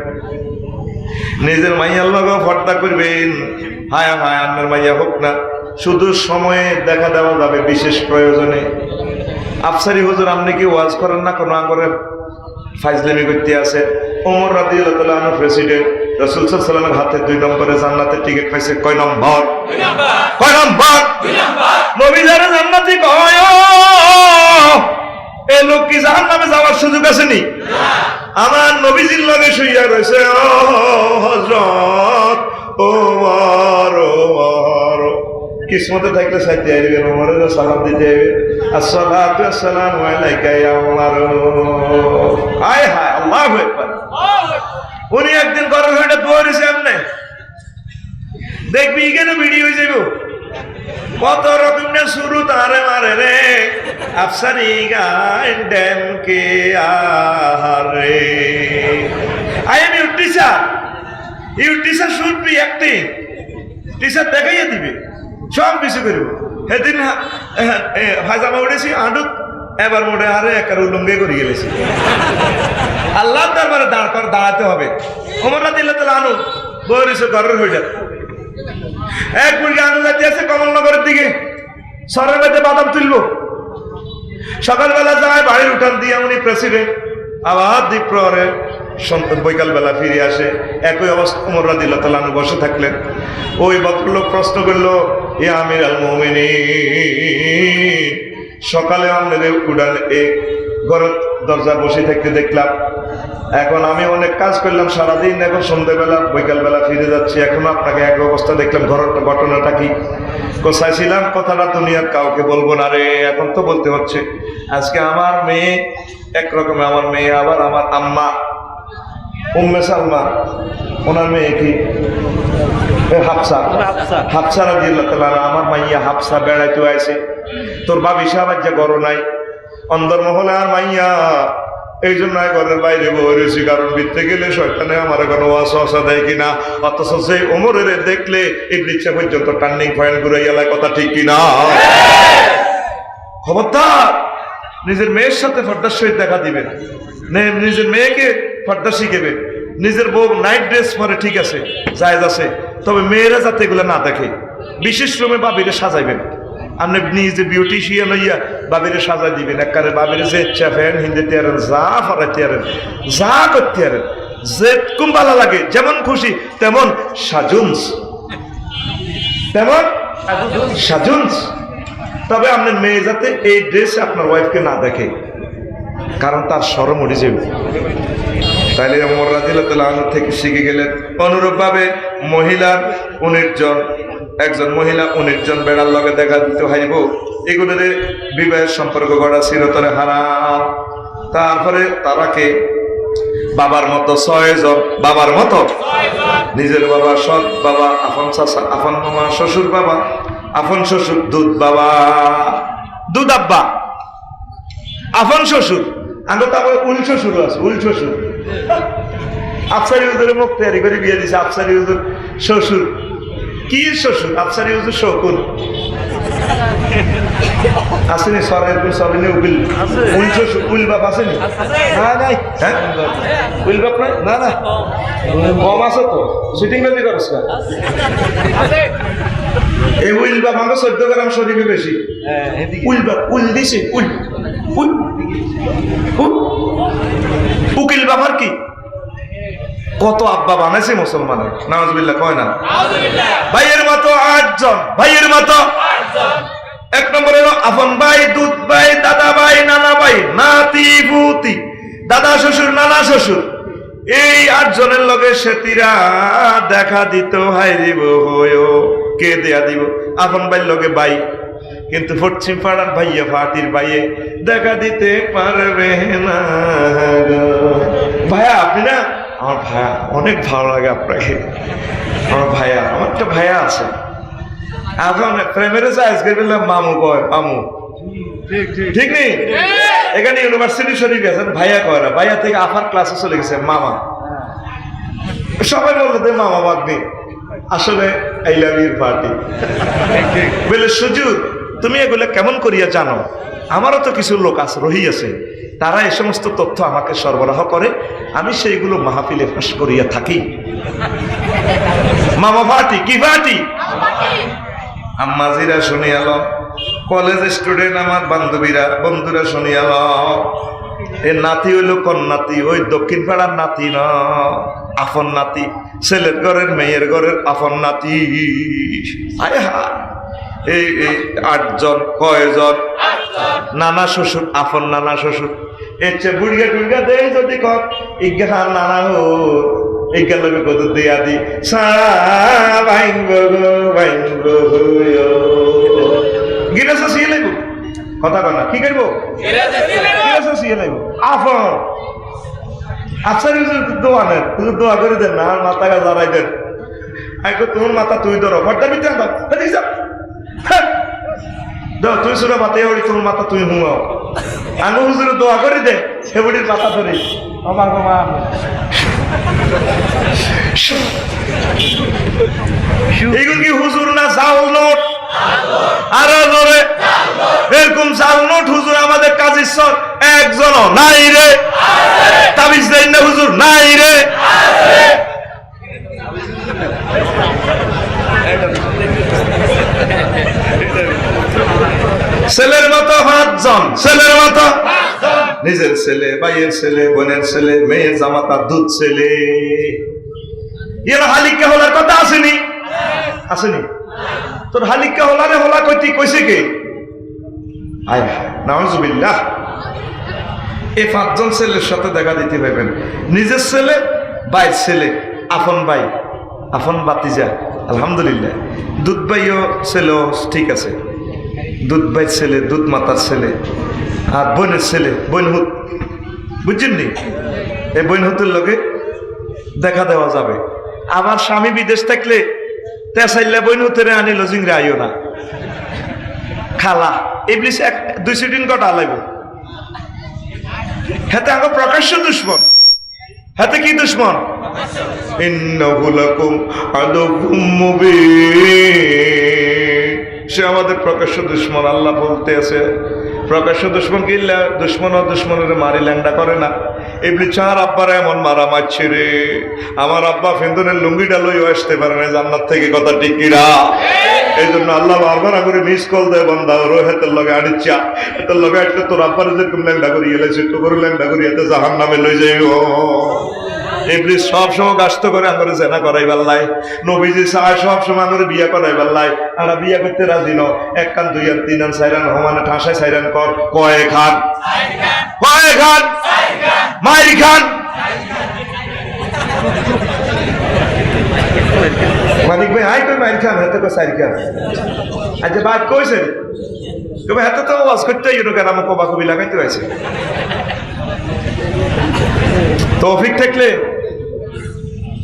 নিজের মাইয়ার লগে পর্দা করবেন হায় হায় আন্নার মাইয়া হোক না শুধু সময়ে দেখা দেওয়া যাবে বিশেষ প্রয়োজনে আফসারি হুজুর আপনি কি ওয়াজ করেন না কোনো আঙ্গরে ফাইজলামি করতে আছে ওমর রাদিয়াল্লাহু তাআলা আনহু প্রেসিডেন্ট রাসূল সাল্লাল্লাহু আলাইহি ওয়াসাল্লামের হাতে 2 নম্বরে জান্নাতের টিকিট পাইছে কয় নম্বর 2 নম্বর নবী যারা জান্নাতি কয় এই লোক কি জাহান্নামে যাওয়ার সুযোগ আছে নি আমার নবীজির লগে শুইয়া রয়েছে ও হযরত ওমর কিসমতে থাকলে সাইতে আইবে ওমরের সালাম দিতে আইবে আসসালাতু আসসালামু আলাইকা ইয়া ওমর হায় হায় আল্লাহু আকবার উনি একদিন ঘরের হইটা পড়েছে আমনে দেখবি এখানে ভিডিও হয়ে যাইব কত রকমের শুরু তারে মারে রে আফসারি গান ডেম কে আহারে I am your teacher should be acting teacher দেখাইয়া দিবে সব কিছু করব সেদিন হাজামা উঠেছি আডুক এবার মোটে আরে একার উলঙ্গে করে গেলেছি আল্লাহ দরবারে দাঁড়াতে হবে ওমর রাদিয়াল্লাহু তাআলা আনহু বরিস ঘরের হয়ে যাবে এক মুরগি আনু যাতে আছে কমলনগরের দিকে সরের মধ্যে বাদাম তুলবো সকালবেলা যায় বাড়ির উঠান দিয়ে উনি প্রেসিডেন্ট আবার দ্বীপ প্রহরে বৈকালবেলা ফিরে আসে একই অবস্থা ওমর রাদিয়াল্লাহু তাআলা আনহু বসে থাকলেন ওই ভদ্রলোক প্রশ্ন করলো ইয়া আমির আল মুমিনিন সকালে আমাদের উড়ান এই ঘরের দরজা বসে থাকতে দেখলাম এখন আমি অনেক কাজ করলাম সারাদিন এখন সন্ধ্যেবেলা বৈকালবেলা ফিরে যাচ্ছি এখন আপনাকে এক অবস্থা দেখলাম ঘরের ঘটনাটা কি কোথায় ছিলাম কথাটা দুনিয়ার কাউকে বলবো না রে এখন তো বলতে হচ্ছে আজকে আমার মেয়ে একরকমে আমার মেয়ে আবার আমার আম্মা উম্মে সালমা ওনার মেয়ে কি হাফসা রাদিয়াল্লাহু তাআলা আমার মাইয়া হাফসা বেড়াইতে আইছে তোর বাবি সাহেব আজ গরো নাই অন্দরমহলে আর মাইয়া এই জন্য ঘরের বাইরে বসেছি কারণ বিতে গেলে শয়তানে আমার কোনো ওয়াসওয়াসা দেয় কিনা অথচ সেই ওমরের দেখলে ইবলিস পর্যন্ত টার্নিং পয়েন্ট ঘুরাইয়া লাগে কথা ঠিক কিনা খবরদার নিজের মেয়ের সাথে পর্দার সহিত দেখা দিবেন নিজের মেয়েকে পর্দা শিখেবেন নিজের বউ নাইট ড্রেস পরে ঠিক আছে জায়েজ আছে তবে মেয়েরা যাতে এগুলো না দেখে বিশেষ রুমে বাবিরে সাজাইবেন আপনি নিজে বিউটিশিয়ান হইয়া বাবিরে সাজাই দিবেন একবারে বাবিরে যে ইচ্ছা ফ্যান হিন্দিতে আরেন যা ফরাইতে আরেন যা করতে আরেন যেরকম ভালো লাগে যেমন খুশি তেমন সাজুন্স তবে আপনার মেয়ে যাতে এই ড্রেস আপনার ওয়াইফকে না দেখে কারণ তার শরম উঠে যাবে তাইলে ওমর রাদিয়াল্লাহু তাআলা আনহু থেকে শিখে গেলেন অনুরূপভাবে মহিলার 19 জন একজন মহিলা 19 জন বেড়ার লগে দেখা দিতে হইব এগুলোর বিবাহের সম্পর্ক গড়া চিরতরে হারাম তারপরে তারাকে বাবার মতো 6 জন বাবার মতো নিজের বাবা সৎ বাবা আপন চাচা আপন মামা শ্বশুর বাবা আপন শ্বশুর দুধ বাবা দুধ আব্বা আপন শ্বশুর আগে তো আবার উল শ্বশুর আছে উল শ্বশুর আফসারি হুজুরের মুখ তৈরি করে বিয়ে দিছে আফসারি হুজুর শ্বশুর কি শ্বশুর আফসারি হুজুর শকুন আসেনি সরের সরেনি উকিল উল শ্বশুর উল বাপ আসেনি না নাই হ্যাঁ উল বাপ নাই না না কম আছে তো শুটিং বেশি করছ না এই উল বাপ আমাকে 14 গ্রাম শরীরে বেশি উল বাপ উল দিছে উল উল উকিল বাবার কি কত আব্বা বানাইছে মুসলমানের নাউজুবিল্লাহ কয় না ভাইয়ের মতো 8 জন ভাইয়ের মতো 1 নম্বরে আপন ভাই দুধ ভাই দাদা ভাই নানা ভাই নাতি পুতি দাদা শ্বশুর নানা শ্বশুর এই 8 জনের লগে সেতিরা দেখা দিত হাই দিব হয়ো কে দেয়া দিব আপন ভাইয়ের লগে ভাই কিন্তু পশ্চিম পাড়ার ভাইয়া ফাটির ভাইয়ে দেখা দিতে পারবে না ভাইয়া আপনি না আমার ভাইয়া অনেক ভালো লাগে আপনাকে আমার ভাইয়া আমার একটা ভাইয়া আছে এখন প্রেমের আজকে বললাম মামু কয় মামু ঠিক নেই? এখানে ইউনিভার্সিটি শরীফ গেছেন, ভাইয়া কয় না, ভাইয়া থেকে আফার ক্লাসে চলে গেছে মামা। সবাই বললো যে মামা বাগনি, আসলে আই লাভ ইউর পার্টি। বলে সুজুর তুমি এগুলো কেমন করিয়া জানো? আমারও তো কিছু লোক আছে, রহি আছে, তারা এই সমস্ত তথ্য আমাকে সরবরাহ করে, আমি সেইগুলো মাহফিলে ফাঁস করিয়া থাকি। মামা পার্টি কি পার্টি? আম্মাজিরা শুনিয়াল, কলেজ স্টুডেন্ট আমার বন্ধুরা শুনিয়াল, এ নাতি হইল কোন নাতি? ওই দক্ষিণ পাড়ার নাতি না, আপন নাতি, ছেলের ঘরের মেয়ের ঘরের আপন নাতি। আয় হা, এই 8 জন, কয়জন? নানা শ্বশুর, আপন নানা শ্বশুর। এর চেয়ে বুড়িয়া টুড়িয়া দেয় যদি কর ইজ্ঞা খান নানা হো ইজ্ঞার লোকে কত দিয়া দি গিরাসা সিয়ে লাগবো, কথা কয় না, কি করবো? গিরাসা সিয়ে লাগবো আপন। আচ্ছা দোয়া নেন, তুমি দোয়া করে দেন না, আর মাথা গা জড়াই দেন। আমি তোমার মাথা তুই ধরো, ভরটা দিতে তুই সুরা মাথা এবারে তোমার মাথা তুই হুমাও, আমি হুজুরে দোয়া করে দে এবারের মাথা ধরে আমার মামা। এগুলো কি হুজুর না জাল নোট? আরো ধরে এরকম জাল নোট হুজুর আমাদের কাজের সর একজনও নাই রে। তাবিজ দেন না হুজুর, নাই রে। ছেলের মতো 5 জন, ছেলের মতো নিজের ছেলে, ভাইয়ের ছেলে, বোনের ছেলে, মেয়ের জামাতা দুধ ছেলে। এর হালিকা হলার কথা আসেনি? আসেনি? তোর হালিকা হলারে হলা কইতি কইছে কে? আয় নাউজুবিল্লাহ। এই 5 জন ছেলের সাথে দেখা দিতে পারবেন, নিজের ছেলে, ভাইয়ের ছেলে, আপন ভাই, আপন বাতিজা, আলহামদুলিল্লাহ। দুধ ভাইও ছেলেও ঠিক আছে, দুধ ভাই ছেলে, দুধ মাতার ছেলে, আর বোনের ছেলে, বোনহুত, বুঝছেন নি? এই বোনহুতের লোকে দেখা দেওয়া যাবে। আমার স্বামী বিদেশ থাকলে তেসাইল্লা বোনহুতের আনি লজিংরে আইও না, খালা ইবলিস 2 দিন কটা লাগবে। হাতে আগে প্রকাশ্য দুশ্মন, হাতে কি দুশ্মন? ইন্নাহু লাকুম আদুউম মুবিন, সে আমাদের প্রকাশ্য দুশ্মন। আল্লাহ বলতে আছে প্রকাশ্য দুশ্মন কি? দুশ্মন ও দুশ্মনের মারি ল্যাংডা করে না। এমনি 4 আব্বারা এমন মারা মারছে রে, আমার আব্বা ফেন্দনের লুঙ্গিটা লইও আসতে পারে না জান্নাত থেকে, কথা ঠিক কিনা? এই জন্য আল্লাহ বারবার করে মিস কল দেয়, বান্দা ওর হাতের লগে আনিচ্ছা, হাতের লগে একটা তোর আব্বার যেরকম ল্যাংডা করিয়ে এলেছে, তো করে ল্যাংডা করিয়ে জাহান নামে লই যাইব। ইবলিস সব সময় গাস্ত করে আমাদের জেনা করাই বেল্লাই, নবীজি চায় সব সময় আমাদের বিয়া করাই বেল্লাই। আমরা বিয়া করতে রাজি ন, 1 কান 2 কান 3 কান 4 কান সমানে ঠাসায় 4 কান কর, কয় খান, কয় খান, মাইর খান। মালিক ভাই হাই কই মাইর খান, হাতে কই 4 খান। আচ্ছা বাদ কইছে তবে হাতে তো ওয়াজ করতে ইউনো কেন আমাকে কবা কবি লাগাইতে হয়েছে। তৌফিক থাকলে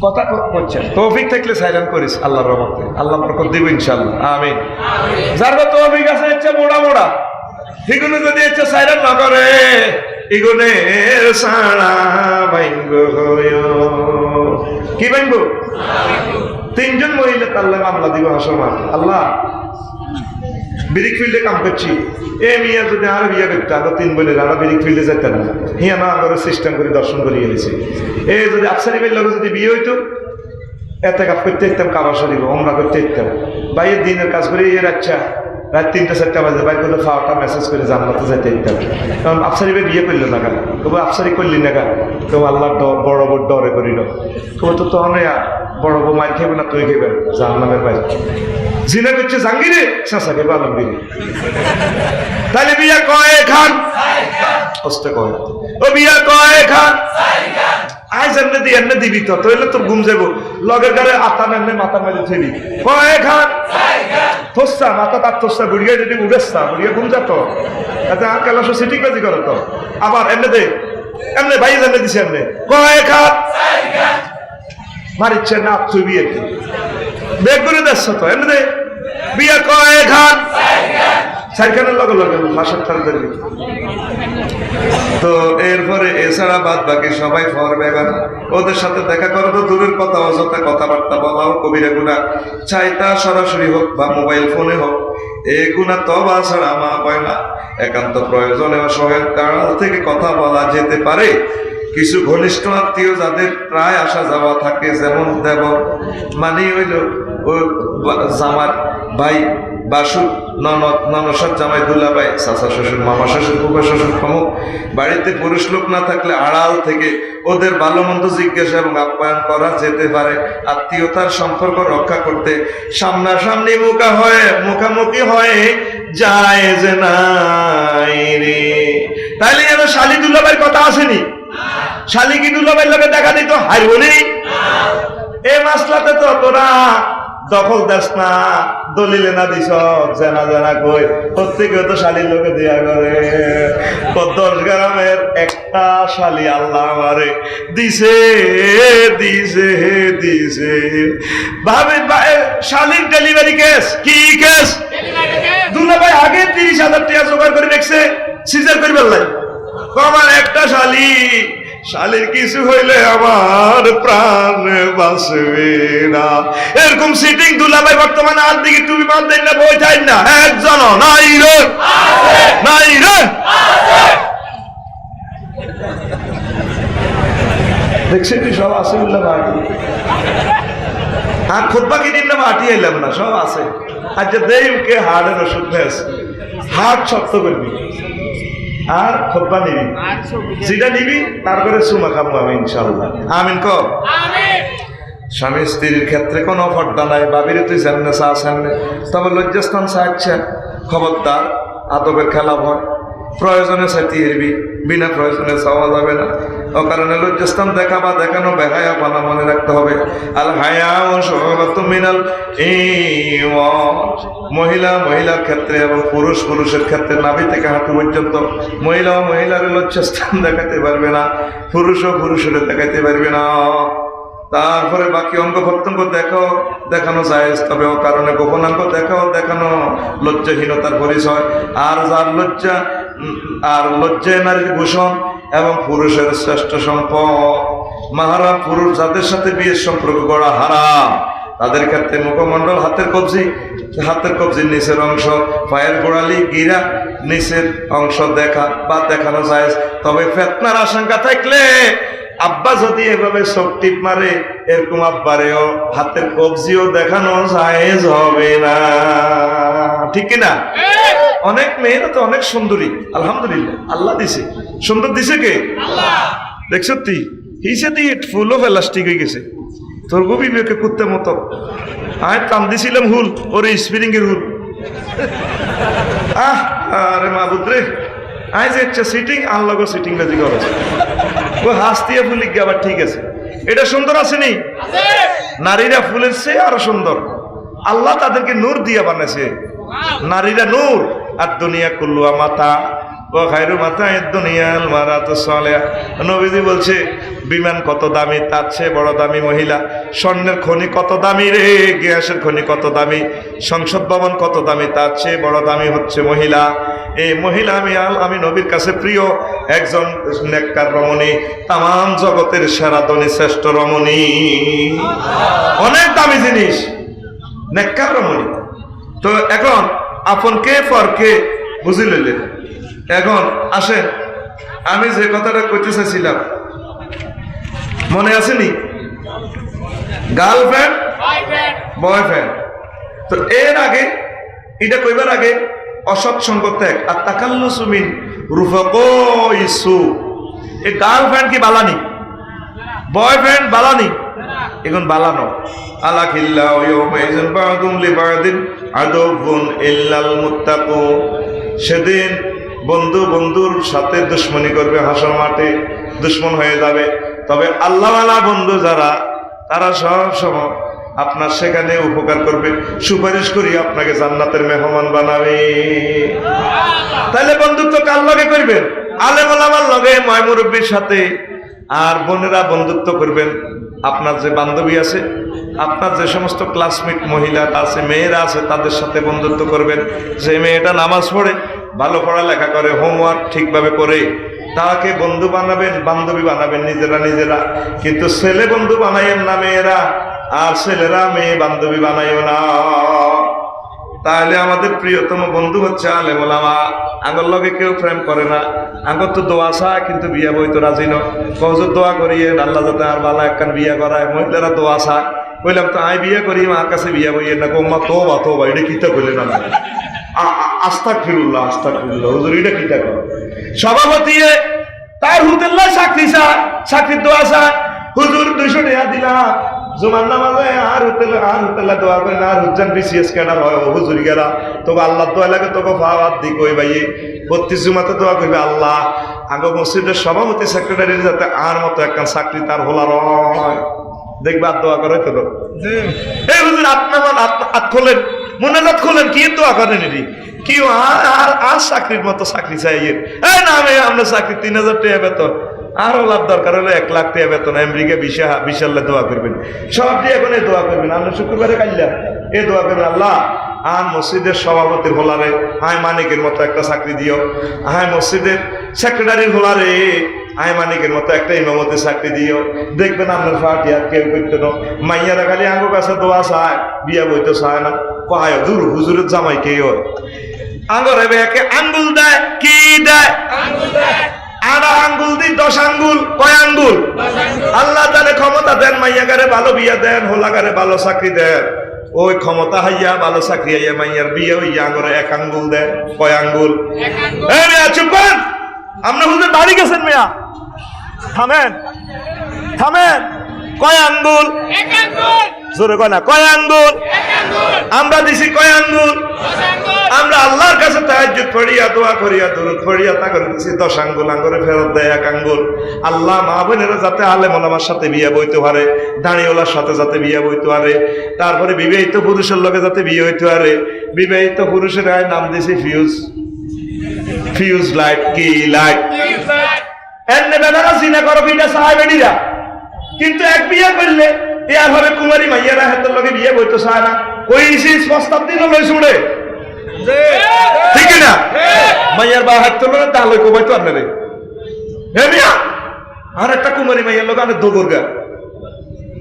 কথা বলছেন, তৌফিক থাকলে সাইলেন করিস, আল্লাহর রহমতে আল্লাহ বরকত দিব ইনশাআল্লাহ, আমিন। যার তৌফিক আছে ইচ্ছা মোড়া মোড়া, এগুলো যদি ইচ্ছা সাইলেন না করে, এগুনের সারা ভাঙ্গ কি ভাঙ্গ? 3 জন মহিলা আল্লাহ মামলা দিব হাসর মাঠ। আল্লাহ বিরিক ফিল্ডে কাম করছি, এ মিয়া যদি আর বিয়ে করতে, আমরা 3 বোনের আমরা বিরিক ফিল্ডে যেতাম না, হিয়া না আমরা সিস্টেম করে দর্শন করে গেছি। এ যদি আফসারি ভাইয়ের লোক যদি বিয়ে হইতো, এতে কাপ করতে যেতাম, কাবা শরীফ ওমরা করতে যেতাম, ভাইয়ের দিনের কাজ করে এর আচ্ছা রাত 3টা-4টা বাজে ভাই কোথাও ফাওয়াটা মেসেজ করে জান্নাতে যেতে যেতাম। কারণ আফসারি ভাই বিয়ে করলো না কেন? তবু আফসারি করলি না কেন? তবু আল্লাহর বড় বড় ডরে করিল, তবু তো তখন বড় বউ মার খেবে না, তুই খেবেন জাহান্নামের ভাই। জিনা করছে জাঙ্গিরে, চাষাকে আলমগিরি। তাহলে বিয়া কয় খান, অস্তে কয় ও বিয়া কয় খান, আয় জানলে দি এমনি দিবি তো, তাহলে তোর ঘুম যাবো, লগের গাড়ে আতা নেমনে মাথা মেরে থইবি, কয় খান থসা মাথা তার থসা বুড়িয়া যদি উড়েসা বুড়িয়া ঘুম যাত, এতে আর কেলাসো সিটিং বাজি করো তো। আবার এমনি দে, এমনি ভাই জানলে দিছে এমনি কয় খান, মারিচ্ছে না থইবি একটু বেগ করে দেখছ তো এমনি দে বিয়া কয় খান, সাইখানের লগে লগে মাসের তাড়াতাড়ি। তো এরপরে এছাড়া বাদ বাকি সবাই ফর বেগান, ওদের সাথে দেখা করো তো দূরের কথা, অযথা কথাবার্তা বলাও কবিরা গুণা, চাইতা সরাসরি হোক বা মোবাইল ফোনে হোক, এই গুণা তবা ছাড়া মা পায় না। একান্ত প্রয়োজনে অসহায়ের কারণ থেকে কথা বলা যেতে পারে। কিছু ঘনিষ্ঠ আত্মীয় যাদের প্রায় আসা যাওয়া থাকে, যেমন দেব মানে হইল ও জামার ভাই, বাসুর, ননদ, ননসার জামাই, দুলা ভাই, চাচা শ্বশুর, মামা শ্বশুর, ফুফা শ্বশুর প্রমুখ। বাড়িতে পুরুষ লোক না থাকলে আড়াল থেকে ওদের ভালো মন্দ জিজ্ঞাসা এবং আপ্যায়ন করা যেতে পারে। আত্মীয়তার সম্পর্ক রক্ষা করতে সামনাসামনি মুখামুখি হয়ে যায় যে নাই রে। তাইলে যেন শালি দুলাভাইয়ের কথা আসেনি, শালি কি দুলাভাইয়ের লোকে দেখা দিত হাই বলি এই মাসলাতে তো তোরা দখল দেশ না, দলিলে না দিস, জানা জানা কই প্রত্যেকে তো শালির লোকে দেয়া করে। 10 গ্রামের একটা শালি আল্লাহ আমারে দিছে দিছে দিছে। ভাবে শালির ডেলিভারি কেস, কি কেস? দুলাভাই আগে 30,000 টাকা জোগাড় করে রেখেছে সিজার করবে লাই। আমার একটা শালি, শালির কিছু হইলে আমার প্রাণ বাঁচবে না। এরকম সিটিং দুলাভাই বর্তমানে আর দিকে তুমি বাদ দেন না, বই চাই না, একজন নাই রে, নাই রে। দেখছেন সব আছে বললাম আর খুদ্া কিনিন না মাটি এলাম না, সব আছে। আচ্ছা দেবকে হাড়ের ওষুধ নেস, হাট শক্ত করবি আর খোদ্া নিবি, যেটা নিবি তারপরে চুমা খাবো আমি ইনশাল্লাহ। আমিন কর। স্বামী স্ত্রীর ক্ষেত্রে কোনো পর্দা নাই, বাবিরে তুই জাননে চা সামনে, তবে লজ্জাস্থান চাচ্ছে খবরদার, আদবের খেলা ভয়, প্রয়োজনে চাইতে এরবি, বিনা প্রয়োজনে চাওয়া যাবে না। ও কারণে লজ্জাস্থান দেখা বা দেখানো বেহায়া পানা মনে রাখতে হবে। আল হায়া ও শুআবাতুম মিনাল ঈমান। মহিলা মহিলার ক্ষেত্রে এবং পুরুষ পুরুষের ক্ষেত্রে নাভি থেকে হাঁটু পর্যন্ত মহিলা ও মহিলার লজ্জাস্থান দেখাতে পারবে না, পুরুষও পুরুষের দেখাতে পারবে না। তারপরে বাকি অঙ্গ প্রত্যঙ্গ দেখানো যায়, তবে ও কারণে গোপনাঙ্গ দেখানো লজ্জাহীনতার পরিচয়। আর যার লজ্জায় নারীর ভূষণ এবং পুরুষের শ্রেষ্ঠ সম্পদ। মাহারাম পুরুষ যাদের সাথে বিয়ের সম্পর্ক গড়া হারাম, তাদের ক্ষেত্রে মুখমণ্ডল, হাতের কবজির নিচের অংশ, পায়ের গোড়ালি, গিরা, নিচের অংশ দেখা বা দেখানো যায়। তবে ফিতনার আশঙ্কা থাকলে আব্বা যদি এভাবে চোখ টিপ মারে, এরকম আব্বারেও হাতের কবজিও দেখানো জায়েজ হবে না, ঠিক কিনা? অনেক মেয়েরা তো অনেক সুন্দরী, আলহামদুলিল্লাহ, আল্লাহ দিছে, সুন্দর দিছে কে? দেখছ তুই হিসে দিয়ে ফুলও প্লাস্টিক হয়ে গেছে, তোর গভীর বিবেকে কুত্তে মতো। আমি টান দিছিলাম হুল, ওরে স্প্রিং এর হুল। আরে মাহবুদ রে, আই যে ইচ্ছা সিটিং আনলগো সিটিং বাজি করো, ও হাসতিয়ে ফুলি আবার ঠিক আছে। এটা সুন্দর আসেনি? নারীরা ফুলের চেয়ে আরো সুন্দর, আল্লাহ তাদেরকে নূর দিয়া বানাইছে। নারীরা নূর, আর দুনিয়া কুল্লুয়া মাতা ও খায়রু মাতা এর দুনিয়াল মারাত সালেহা। নবীজি বলছে বিমান কত দামি, তার চেয়ে বড় দামি মহিলা। স্বর্ণের খনি কত দামি রে, গ্যাসের খনি কত দামি, সংসদ ভবন কত দামি, তার চেয়ে বড় দামি হচ্ছে মহিলা। এই মহিলা আমি নবীর কাছে প্রিয় একজন নেককার রমণী, তাম জগতের সেরা ধনী শ্রেষ্ঠ রমণী, অনেক দামি জিনিস, নেককার রমণী। তো এখন আপনকে পরকে বুঝি লইলেন। এখন আসেন, আমি যে কথাটা কইতে চাইছিলাম মনে আসেনি? Girlfriend boyfriend. তো এর আগে এটা কইবার আগে অসৎসঙ্গ ত্যাগ আর তাকাল্লুসু মিন রুফাকাইসু। এই গার্লফ্রেন্ড কি বালানি, বয়ফ্রেন্ড বালানি, এখন বালানো। আলাকিল্লাহু ইয়াউমাইযিন বা'দুম লিবা'দিন আদুবুন ইল্লাল মুত্তাকুন। সেদিন বন্ধু বন্ধুর সাথে দুশ্মনী করবে, হাসর মাঠে দুশ্মন হয়ে যাবে। তবে আল্লাহওয়ালা বন্ধু যারা, তারা সব সময় আপনার সেখানে উপকার করবে, সুপারিশ করি আপনাকে জান্নাতের মেহমান বানাবে। তাহলে বন্ধুত্ব কার লগে করবেন? আলেম ওলামার লগে, ময় মুরব্বীর সাথে, আর বোনেরা বন্ধুত্ব করবেন, আপনার যে বান্ধবী আছে, আপনার যে সমস্ত ক্লাসমেট মহিলা আছে, মেয়েরা আছে, তাদের সাথে বন্ধুত্ব করবেন। যে মেয়েটা নামাজ পড়ে, ভালো পড়ালেখা করে, হোমওয়ার্ক ঠিকভাবে করে, তাকে বন্ধু বানাবেন, বান্ধবী বানাবেন নিজেরা। কিন্তু ছেলে বন্ধু বানাইয়েন না মেয়েরা, আর ছেলেরা মেয়ে বান্ধবী বানাইও না। তাহলে আমাদের প্রিয়তম বন্ধু হচ্ছে আলেম ওলামা। আগর লগে কেউ প্রেম করে না, আগর তো দোয়া চায় কিন্তু বিয়া বই তো রাজি না। কহজোর দোয়া করিয়ে আল্লাহ যাতে আর বালা একখান বিয়া করায়, মহিলারা দোয়া চায়। কইলাম তো আই বিয়ে করি, মার কাছে বিয়া বইয়ে না, কোম্মা তো বা এটা কিতা করলেন না, আস্তাগফিরুল্লাহ হুজুর এটা কিতা কর। সভাপতি তার হুতেল্লা চাকরির দোয়া চায়, হুজুর 200 টাকা দিলা জুমার নামাজে, আর হুতেল্লা দোয়া করেন, আর হুজান বিসিএস ক্যাডার হয় হুজুরি গেলা, তোকে আল্লাহ দোয়া লাগে, তোকে ফাওয়াত দি কই ভাইয়ে 32 জুমাতে দোয়া করবে, আল্লাহ আগে মসজিদের সভাপতি সেক্রেটারি যাতে আর মতো একটা চাকরি তার হোলার হয়, দেখবে আর দোয়া করে তো। এই হুজুর আপনার হাত খোলেন, মোনাজাত খোলেন, কি দোয়া করেন এটি কি আর চাকরির মতো চাকরি চাই। এই না আমি আমরা চাকরি 3000 টাকা বেতন, আরো লাভ দরকার হলে 1 লাখ টাকা বেতন, আমেরিকা 20 দোয়া করবেন, সব দিয়ে এখন এই দোয়া করবেন। আমরা শুক্রবারে কাইলা এই দোয়া করবেন, আল্লাহ আর মসজিদের সভাপতির হোলারে আয় মানিকের মতো একটা চাকরি দিও, আয় মসজিদের সেক্রেটারির হোলারে আয় মানিকের মতো একটা ইমামতের চাকরি দিও। দেখবেন আপনার ফাটি আর কেউ করতে না, মাইয়ারা খালি আঙ্গো কাছে দোয়া চায়, বিয়া বইতে চায় না। কয় দূর হুজুরের জামাই কে হয়, আঙ্গরে একে আঙ্গুল দেয়, কি দেয়, আড়া আঙ্গুল দি 10 আঙ্গুল, কয় আঙ্গুল? আল্লাহ তাহলে ক্ষমতা দেন, মাইয়াগারে ভালো বিয়া দেন, হোলাগারে ভালো চাকরি দেন। ওই ক্ষমতা হাইয়া ভালো চাকরি হাইয়া মাইয়ার বিয়ে হইয়া আঙ্গরে 1 আঙ্গুল দেন, কয় আঙ্গুল? চুপ করেন, আপনি হুজুর বাড়ি গেছেন মেয়া, থামেন, কয় আঙ্গুল? জোরে কয় না, কয় আঙ্গুল? আমরা দিছি কয় আঙ্গুল? আমরা আল্লাহর কাছে তাহাজ্জুদ পড়িয়া দোয়া করিয়া দরুদ পড়িয়া তা করে দিছি 10 আঙ্গুল, আঙ্গুরে ফেরত দেয় 1 আঙ্গুল। আল্লাহ মা বোনেরা যাতে আলেম ওলামার সাথে বিয়ে বইতে পারে, দাঁড়িওয়ালার সাথে যাতে বিয়ে বইতে পারে, তারপরে বিবাহিত পুরুষের লগে যাতে বিয়ে হইতে পারে। বিবাহিত পুরুষের নাম দিছি ফিউজ লাইট, কি লাইট? এমনি বেটারা জিনা করো বিটা চায় বেডিরা, কিন্তু এক বিয়ে করলে এর হবে কুমারী মাইয়ারা হাতের লগে বিয়ে বইতে চায় না, কইছি প্রস্তাব দিল লই শুনে, ঠিক না? মাইয়ার বা হাত তোলো তা লই কমাই তো আপনারে আর একটা কুমারী মাইয়ার লগে অনেক দোগরগা।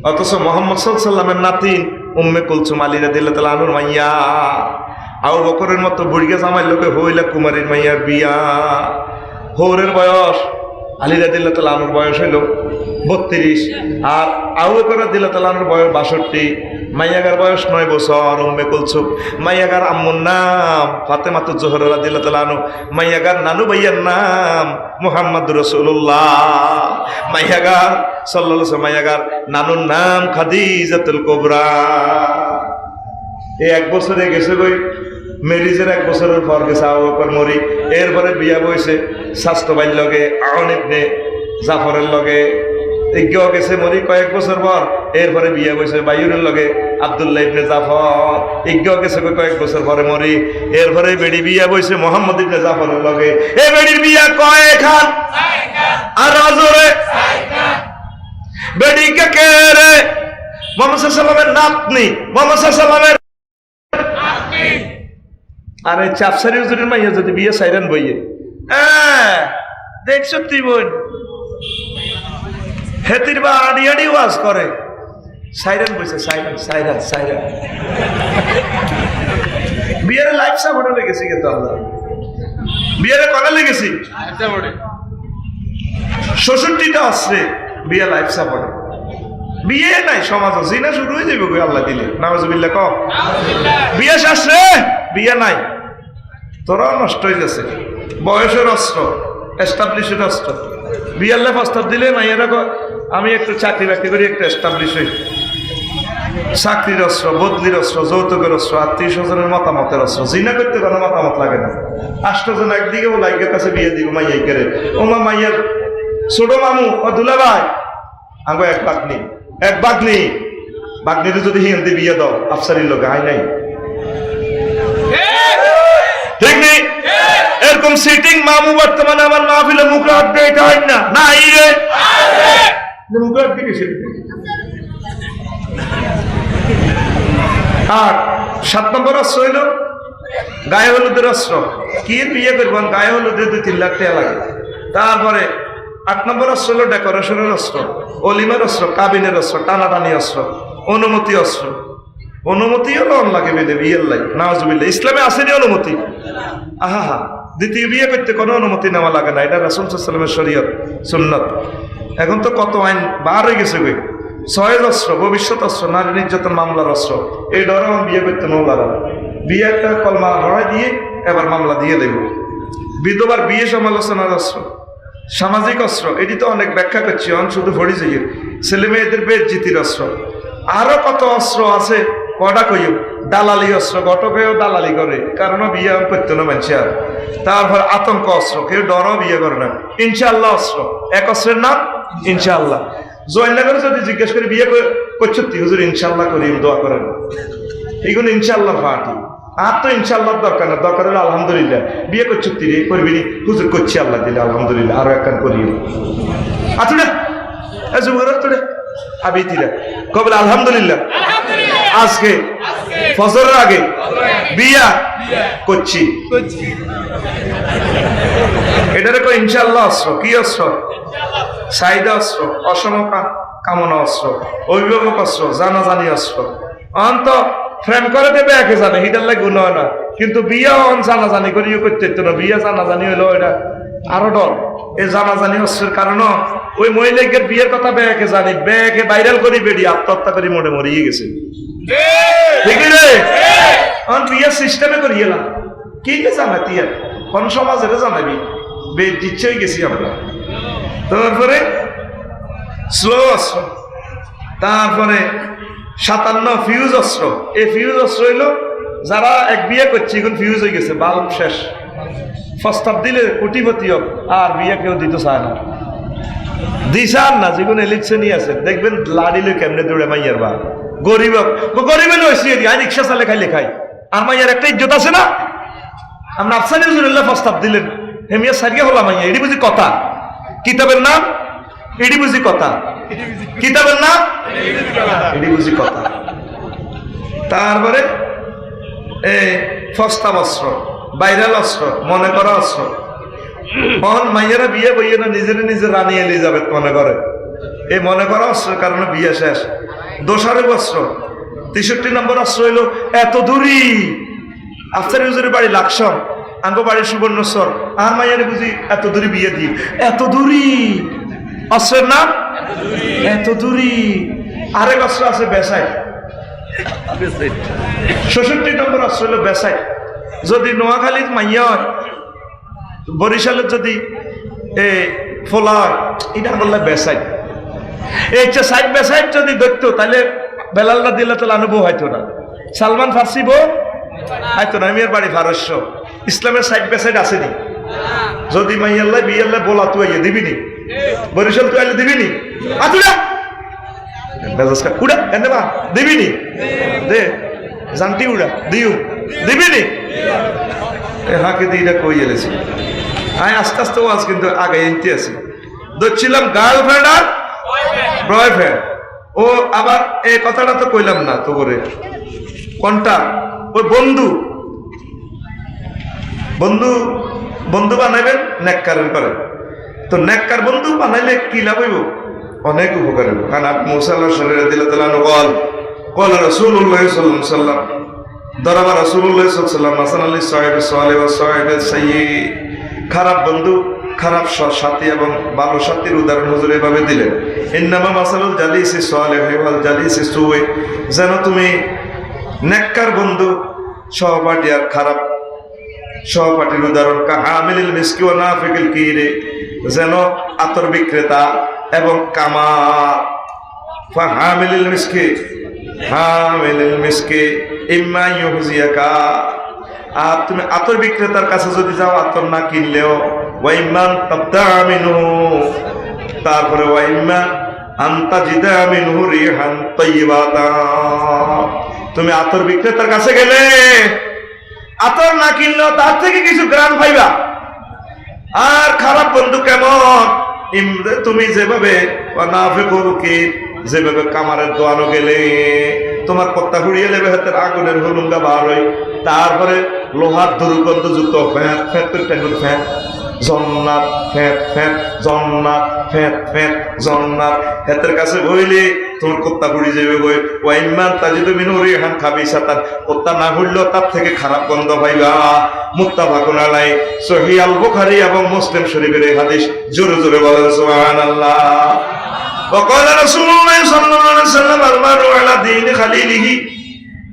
অথচ মোহাম্মদ সাল্লাল্লাহু আলাইহি ওয়াসাল্লামের নাতিন উম্মে কুলসুম আলী রাদিয়াল্লাহু তাআলা আনহার মাইয়া, আবু বকরের মতো বুড়িয়া জামাইয়ের লোকে হইলা কুমারীর মাইয়ার বিয়া। হৌরের বয়স আলী রাদিয়াল্লাহু তাআলা আনহুর বয়স হইল 32, আর আবু বকর রাদিয়াল্লাহু তাআলা আনহুর বয়স 62, মাইয়াগার বয়স 9 বছর। উম্মে কুলসুম মাইয়াগার আম্মুর নাম ফাতেমাতুজ জোহরা রাদিয়াল্লাহু তাআলা আনহা, মাইয়াগার নানু ভাইয়ার নাম মুহাম্মদুর রাসূলুল্লাহ, মাইয়াগার সাল্লাল্লাহু আলাইহি ওয়াসাল্লাম মাইয়াগার নানুর নাম খাদিজাতুল কুবরা। এই 1 বছরে গেছে বই মেরিজের 1 বছরের পর গেছে আবু বকর মরি। এরপরে বিয়া বইছে স্বাস্থ্য ভাইয়ের লগে, আউন ইবনে জাফরের লগে, এগিয়েও গেছে মরি কয়েক বছর পর। এরপরে বিয়া বইছে বাইয়ুরের লগে, আব্দুল্লাহ ইবনে জাফর, এগিয়েও গেছে কয়েক বছর পরে মরি। এরপরে বেড়ি বিয়া বইছে মোহাম্মদ ইবনে জাফরের লগে। এ বেড়ির বিয়া কয় খান আর রাজরে বেড়ি কে রে? মুহাম্মদ সাল্লাল্লাহু আলাইহি ওয়াসাল্লামের নাতনি, মুহাম্মদ সাল্লাল্লাহু আলাইহি ওয়াসাল্লামের। আরে চাপসারি হুজুরের মাইয়া যদি বিয়ে সাইরান বইয়ে, দেখছো তুই বোন হেতির বা আড়ি আড়ি ওয়াজ করে, সাইরান বইছে, সাইরান বিয়ের লাইফ সাপোর্টে লেগেছি, কিন্তু আমরা বিয়ের কবে লেগেছি? 66টা আসছে বিয়ে লাইফ সাপোর্টে। বিয়ে নাই সমাজ, জিনা শুরু হয়ে যাবে গো আল্লাহ দিলে, নাউজুবিল্লাহ কও। বিয়ে শাস্ত্রে বিয়ে নাই, তোরাও নষ্ট হয়ে গেছে, বয়সের অস্ত্র, এস্টাবলিশের অস্ত্র। বিয়াল্লা প্রস্তাব দিলে মাইয়েরা আমি একটু চাকরি বাকরি করি, একটু এস্টাবলিশ হই। চাকরির অস্ত্র, বদলির অস্ত্র, যৌতুকের অস্ত্র, আত্মীয় স্বজনের মতামতের অস্ত্র। জিনা করতে কোনো মতামত লাগে না। 8 জন একদিকে ও লাইকের কাছে বিয়ে দিব মাইয়াই করে, ও মা মাইয়ার ছোট মামু ও দুলা ভাই আঙ্গো এক বাগনি বাগনিতে যদি হিন্দি বিয়ে দাও আফসারির লোক আই নাই, ঠিক নেই? এরকম এরকম সিটিং মামু বর্তমানে আমার মাহফিলে মুখে হাঁটবে, এটা হয় না নাই রে, মুখে হাঁটবে কি সিটিং। আর 7 নম্বর অস্ত্র হইল গায়ে হলুদের অস্ত্র। কি বিয়ে করবেন গায়ে হলুদে 2-3 লাখ টাকা লাগে। তারপরে 8 নম্বর অস্ত্র হলো ডেকোরেশনের অস্ত্র, অলিমার অস্ত্র, কাবিনের অস্ত্র, টানাটানি অস্ত্র, অনুমতি অস্ত্র। অনুমতি হলো লাগে বেলে বিয়ের লাই, নাউজুবিল্লাহ। ইসলামে আসেনি অনুমতি? আহা হা, দ্বিতীয় বিয়ে করতে কোনো অনুমতি নেওয়া লাগে না, এটা রাসূল সাল্লাল্লাহু আলাইহি ওয়াসাল্লামের শরীয়ত সুন্নাত। এখন তো কত আইন বার হয়ে গেছে গই। সহেজ অস্ত্র, ভবিষ্যৎ অস্ত্র, নারী নির্যাতন মামলার অস্ত্র। এই ডরে আমার বিয়ে করতে নৌলারা বিয়ে একটা কলমা লড়াই দিয়ে এবার মামলা দিয়ে দেব। বিধবার বিয়ে সমালোচনার অস্ত্র, সামাজিক অস্ত্র, এটি তো অনেক ব্যাখ্যা করছি, অন শুধু ভরি যাই ছেলে মেয়েদের বেজ্জিতির অস্ত্র। আরো কত অস্ত্র আছে, কটা কইও। দালালি অস্ত্র, ঘটকেও দালালি করে, কারণ বিয়ে করতে না মানছে। আর তারপর আতঙ্ক অস্ত্র, কেউ ডরও বিয়ে করে না। ইনশাআল্লাহ অস্ত্র, এক অস্ত্রের নাম ইনশাআল্লাহ। জয়নগরে যদি জিজ্ঞেস করে বিয়ে করছো হুজুর ইনশাআল্লাহ করি, দোয়া করেন, এইগুলো ইনশাআল্লাহ পার্টি। আর তো ইনশাআল্লাহ দরকার না, দরকার হলে আলহামদুলিল্লাহ। বিয়ে করছো রে করবি নি, হুজুর করছি আল্লাহ দিলে আলহামদুলিল্লাহ, আরো একখান করিও। আচ্ছা রে যুবকরা তো রে আবিতিরা কবল আলহামদুলিল্লাহ। আজকে ফজরের আগে বিয়া করছি, এটারে কো ইনশাআল্লাহ অস্ত্র। কি অস্ত্র? চাহিদা অস্ত্র, অসম কামনা অস্ত্র, অভিভাবক অস্ত্র, জানাজানি অস্ত্র। অন্ত ফ্রেম করে দেবে একে জানে, হিটার লাগে গুণ হয় না, কিন্তু বিয়া অন জানাজানি করিও করতে না। বিয়া জানাজানি হইলো এটা আরো ডর। এই জানাজানি অস্ত্রের কারণ ওই মহিলাকে বিয়ের কথা ব্যাকে জানি, ব্যাকে ভাইরাল করি বেড়ি আত্মহত্যা করি মোড়ে মরিয়ে গেছে। ঠিক রে, বিয়ের সিস্টেমে করি এলাম কি জানা তিয়া কোন সমাজের জানাবি বে দিচ্ছে হয়ে গেছি আমরা। তারপরে স্লো অস্ত্র, তারপরে 57 ফিউজ অস্ত্র। এই ফিউজ অস্ত্র হইলো যারা এক বিয়ে করছে এখন ফিউজ হয়ে গেছে, বাল্ব শেষ, প্রস্তাব দিলে কোটিপতি হোক আর বিয়ে কেউ দিতে চায় না, দিশান না। যেগুলো ইলেকশনই আছে দেখবেন লাড়িলে কেমনে দৌড়ে মাইয়ার বা গরিব গরিবে নইসিয়ে দিই, আই রিক্সা চালে খাই লেখাই আর মাইয়ার একটা ইজ্জত আছে না। আমরা আফসানি হুজুরুল্লাহ প্রস্তাব দিলেন, হেমিয়া সারিয়া হলাম মাইয়া, এটি বুঝি কথা। কিতাবের নাম এটি বুঝি কথা, কিতাবের নাম এটি বুঝি কথা। তারপরে প্রস্তাব অস্ত্র, ভাইরাল অস্ত্র, মনে করা অস্ত্র। মহন মাইয়ারা বিয়ে বইয়ে না নিজের নিজে রানী এলিজাবেথ মনে করে, এই মনে করা অস্ত্রের কারণে বিয়ে শেষ। দোষারোপ অস্ত্র, 63 নম্বর অস্ত্র হইল এত দূরই। আফসারি হুজুরের বাড়ি লাকসম, আঙ্গ বাড়ি সুবর্ণস্বর, আর মাইয়ারে বুঝি এত দূরই বিয়ে দিই। এত দূরই অস্ত্রের নাম এত দূরই। আরেক অস্ত্র আছে বেসাই, 66 নম্বর অস্ত্র হলো বেসাই। যদি নোয়াখালীর মাইয়া হয়, বরিশালের যদি ফোলা হয়, এটা বললে বেসাই। এই সাইড বেসাইড যদি দেখতো তাহলে বেলালটা দিলে তাহলে অনুভব হয়তো না। সালমান ফার্সি বউ হয়তো না, মেয়ের বাড়ি ফারস্য। ইসলামের সাইড বেসাইড আসেনি। যদি মাইয়াল্লাহ বিয়াল্লাহ বলা তুই আইয়ে দিবিনি, বরিশাল তুই আইলে দিবিনি, আতুরা উড়া এনে বা দিবিনি, দে জানতি উড়া দিও দিবিনি। হাঁকে দিয়ে এটা কই এলেছি আমি আস্তে আস্তে আজ কিন্তু আগে এনতে আছি। দেখছিলাম গার্লফ্রেন্ড আর বয়ফ্রেন্ড। ও আবার এই কথাটা তো কইলাম না তো করে কোনটা, ওই বন্ধু বন্ধু বন্ধু বানাইবেন নেককারের করে। তো নেককার বন্ধু বানাইলে কি লাভ হইব? অনেক উপকার হইব। কারণ আপনি মুসা আল্লাহ সাল্লাল্লাহু আলাইহি ওয়াসাল্লাম قال رسول الله صلى الله عليه وسلم ضرب رسول الله صلى الله عليه وسلم مثلا للصاحب الصالح والصاحب السيء। খারাপ বন্ধু, খারাপ সাথী এবং ভালো সাথীর উদাহরণ হুজুর এভাবে দিলেন, ইন্নামা মাসালুল জালিসি সালিহ ওয়াল জালিসি সুই। যেন তুমি নেককার বন্ধু সহপাঠী আর খারাপ সহপাঠীর উদাহরণ কাহামিলিল মিসকি ওয়া নাফিকিল কিরে, যেন আতর বিক্রেতা এবং কামা। ফাহামিলিল মিসকি হামিলিল মিসকি ইম্মা ইউহজিয়াকা। আর তুমি আতর বিক্রেতার কাছে যদি যাও আতর না কিনলেও, ওয়াইমান তাবতামিনু, তারপরে ওয়াইমা আনতা জিদামিনহু রিহান তাইয়িবাতা। তুমি আতর বিক্রেতার কাছে গেলে আতর না কিনলেও তার থেকে কিছু গ্রাম পাইবা, আর খারাপ বন্ধু কেমন? তুমি যেভাবে যেভাবে কামারের দোয়ানো গেলে তোমার কত্তা ঘুরিয়ে নেবে, হাতের আগুনের হলুঙ্গা বার হয়, তারপরে লোহার দুর্গন্ধ যুক্ত fat fat fat জন্নাত fat fat জন্নাত fat fat জন্নাত হাতের কাছে বইলে তোমার কত্তা ঘুরি যাবে বই ওয়াইমান তাজি তুমি নুরি হান খাবি সাতার কত্তা না ঘুরলেও তার থেকে খারাপ গন্ধ পাইবা। মুত্তাফাকুন আলাইহি, সহিহ আল বুখারী এবং মুসলিম শরীফের এই হাদিস। জোরে জোরে বলেন সুবহানাল্লাহ। وقال رسول الله صلى الله عليه وسلم المرء على دين خليله,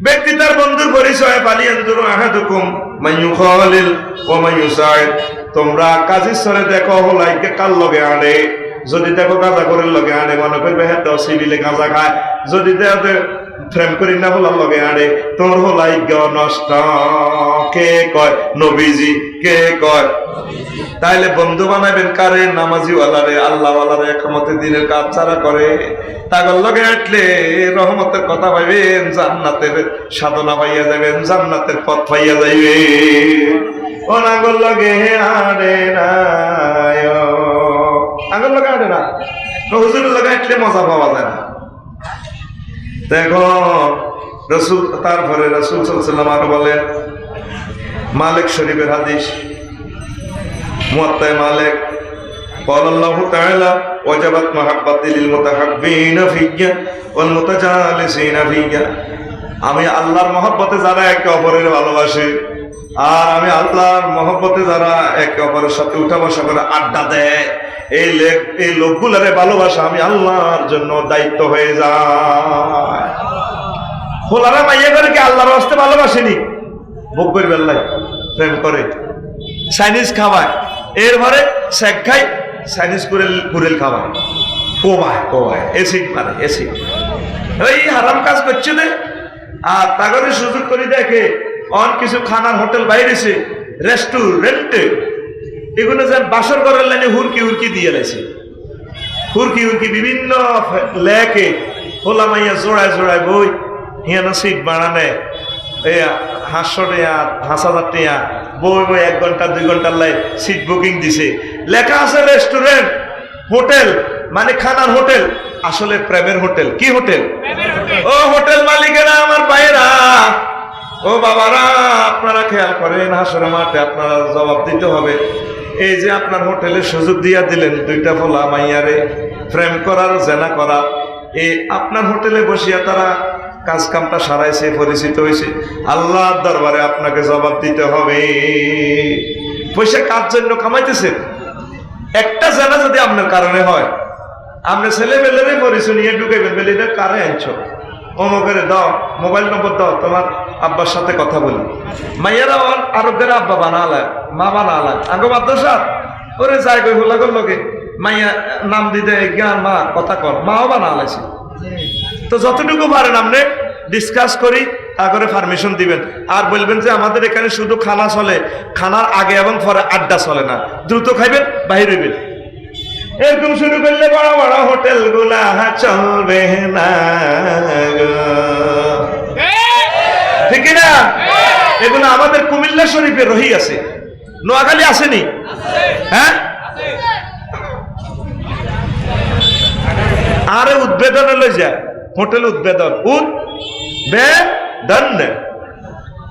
ব্যক্তি তার বন্ধুর পরিচয় ফালিয়ানজুরু আহাদুকুম মান ইউখালিল ওয়া মান ইউসাইদ। তোমরা কাজের সরে দেখো হলাইকে কাল লগে আনে, যদি দেখো গাঁজা করে লগে আনে মনে করবে হ্যাঁ দাও সিভিলে গাঁজা খায়, যদি দেখো প্রেম করি না হলার লগে আনে তোর হলাই নষ্ট। কে কয়? নবীজি। কে কয়? তাইলে বন্ধু বানাবেন কারে? নামাজি ওয়ালারে, আল্লাহ ওয়ালারে, একমতে দিনের কাজ ছাড়া করে। তাগর লগে হাঁটলে রহমতের কথা পাইবেন, জান্নাতের সাধনা পাইয়া যাবেন, জান্নাতের পথ পাইয়া যাইবে। ও নাগর লগে আড়ে না, আগর লগে আড়ে না, হুজুরের লগে হাঁটলে মজা পাওয়া যায় না। দেখো রসুল, তারপরে রসুল সাল্লাল্লাহু আলাইহি ওয়াসাল্লাম আরো বলেন, মালিক শরীফের হাদিস, মুয়াত্তা মালিক, قال الله تعالى وجبت محبتي للمتحبين فيا والمتجالسين فيا। আমি আল্লাহর মহব্বতে যারা একে অপরের ভালোবাসে, আর আমি আল্লাহর মহব্বতে যারা একে অপরের সাথে উঠা বসা করে আড্ডা দেয়, এই লোকগুলারে ভালোবাসা আমি আল্লাহর জন্য দায়িত্ব হয়ে যায়। খোলারা মাইয়া করে কি আল্লাহর হস্তে ভালোবাসেনি? বকবের বেল্লাই প্রেম করে, চাইনিজ খাওয়ায়, এরপরে শেখ খাই, চাইনিজ কুরেল খাওয়ায়, কোবায় এসিড মানে এসিড, ওই হারাম কাজ করছে না। আর তাগরে সুযোগ করে দেখে অন কিছু খানার হোটেল বাইরেছে, রেস্টুরেন্টে, এগুলো যেন বাসর করার লাইনে হুরকি দিয়ে লাইছে, হুরকি বিভিন্ন লেকে হোলা মাইয়া জোড়ায় বই হিয়ানো সিট বাড়ানে, এই 500 টাকা 5000 টাকা বই 1 ঘন্টা 2 ঘন্টার লাই সিট বুকিং দিছে, লেখা আছে রেস্টুরেন্ট, হোটেল মানে খানার হোটেল, আসলে প্রেমের হোটেল। কি হোটেল? ও হোটেল মালিকেরা, আমার ভাইয়েরা, ও বাবারা, আপনারা খেয়াল করেন, হাসরের মাঠে আপনারা জবাব দিতে হবে। এই যে আপনার হোটেলে সুযোগ দিয়া দিলেন 2টা ফোলা মাইয়ারে প্রেম করার, জেনা করা, এই আপনার হোটেলে বসিয়া তারা কাজ কামটা সারাইছে, পরিচিত হয়েছে, আল্লাহর দরবারে আপনাকে জবাব দিতে হবে। পয়সা কার জন্য কামাইতেছেন? একটা জেনা যদি আপনার কারণে হয়, আপনি ছেলে মেলেরই পরিচয় নিয়ে ঢুকাইবেন, বলে এটা কারে আনছো, অমুকের দাও, মোবাইল নম্বর দাও, তোমার আব্বার সাথে কথা বলি। মাইয়ারা আরবের আব্বা বানালায়, মা বানালায়, আগে মাদ্রাসা ওরে যাই কই হলা গেল লোকে মাইয়া নাম দিতে জ্ঞান মা কথা কর, মাও বানালাইছে। তো যতটুকু পারেন আপনি ডিসকাস করি, তারপরে পারমিশন দিবেন, আর বলবেন যে আমাদের এখানে শুধু খানা চলে, খানার আগে এবং পরে আড্ডা চলে না, দ্রুত খাইবেন, বাহির হইবেন। এরকম শুরু করলে বড় বড় হোটেল গুলা চলবে না, ঠিক না? এগুলো আমাদের কুমিল্লা শরীফে রহি আছে, নোয়াখালী আসেনি? হ্যাঁ, আরে উদ্বেদন হলে যায় হোটেল, উদ্বেদন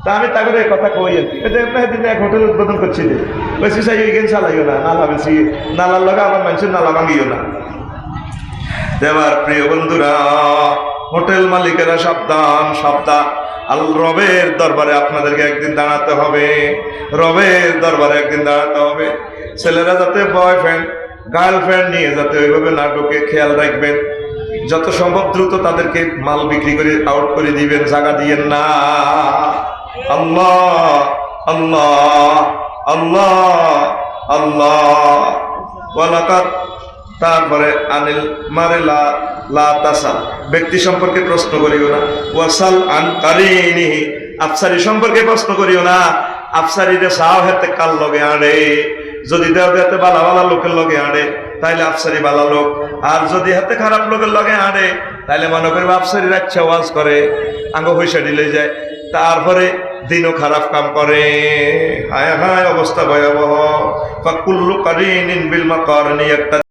তা আমি তাকে কথা কই আর কি, দিনে এক হোটেল উদ্বোধন করছি, বেশি চাই ওইখানে চালাইও না, নালা বেশি, নালার লগে আমার মানুষের নালা ভাঙিও না। দেবার প্রিয় বন্ধুরা, হোটেল মালিকেরা সাবধান, সাবধান। রবের দরবারে আপনাদেরকে একদিন দাঁড়াতে হবে, রবের দরবারে একদিন দাঁড়াতে হবে। ছেলেরা যাতে বয়ফ্রেন্ড গার্লফ্রেন্ড নিয়ে যাতে ওইভাবে না ঢোকে খেয়াল রাখবেন। যত সম্ভব দ্রুত তাদেরকে মাল বিক্রি করে আউট করে দিবেন, জায়গা দিয়েন না। আল্লাহ আল্লাহ আল্লাহ আল্লাহ ওয়ালাকাত। তারপরে আনিল মারে লা তাসাল, ব্যক্তি সম্পর্কে প্রশ্ন করিও না। ওয়াসাল আন কারিনিহি, আফসারি সম্পর্কে প্রশ্ন করিও না। আফসারিরে সাও হেতে কাল লগে আনে, যদি দেও দেতে বালা বালা লোকের লগে আনে তাইলে আফসারি বালা লোক, আর যদি হাতে খারাপ লোকের লগে আনে তাইলে মনে করবে আফসারির আচ্ছা ওয়াজ করে, আঙ্গ পয়সা দিলে যায়। তারপরে দিনও খারাপ কাম করে। হায় হায়, অবস্থা ভয়াবহ। ফাকুল্লু কারিনিন বিল মাকারিনি, একটা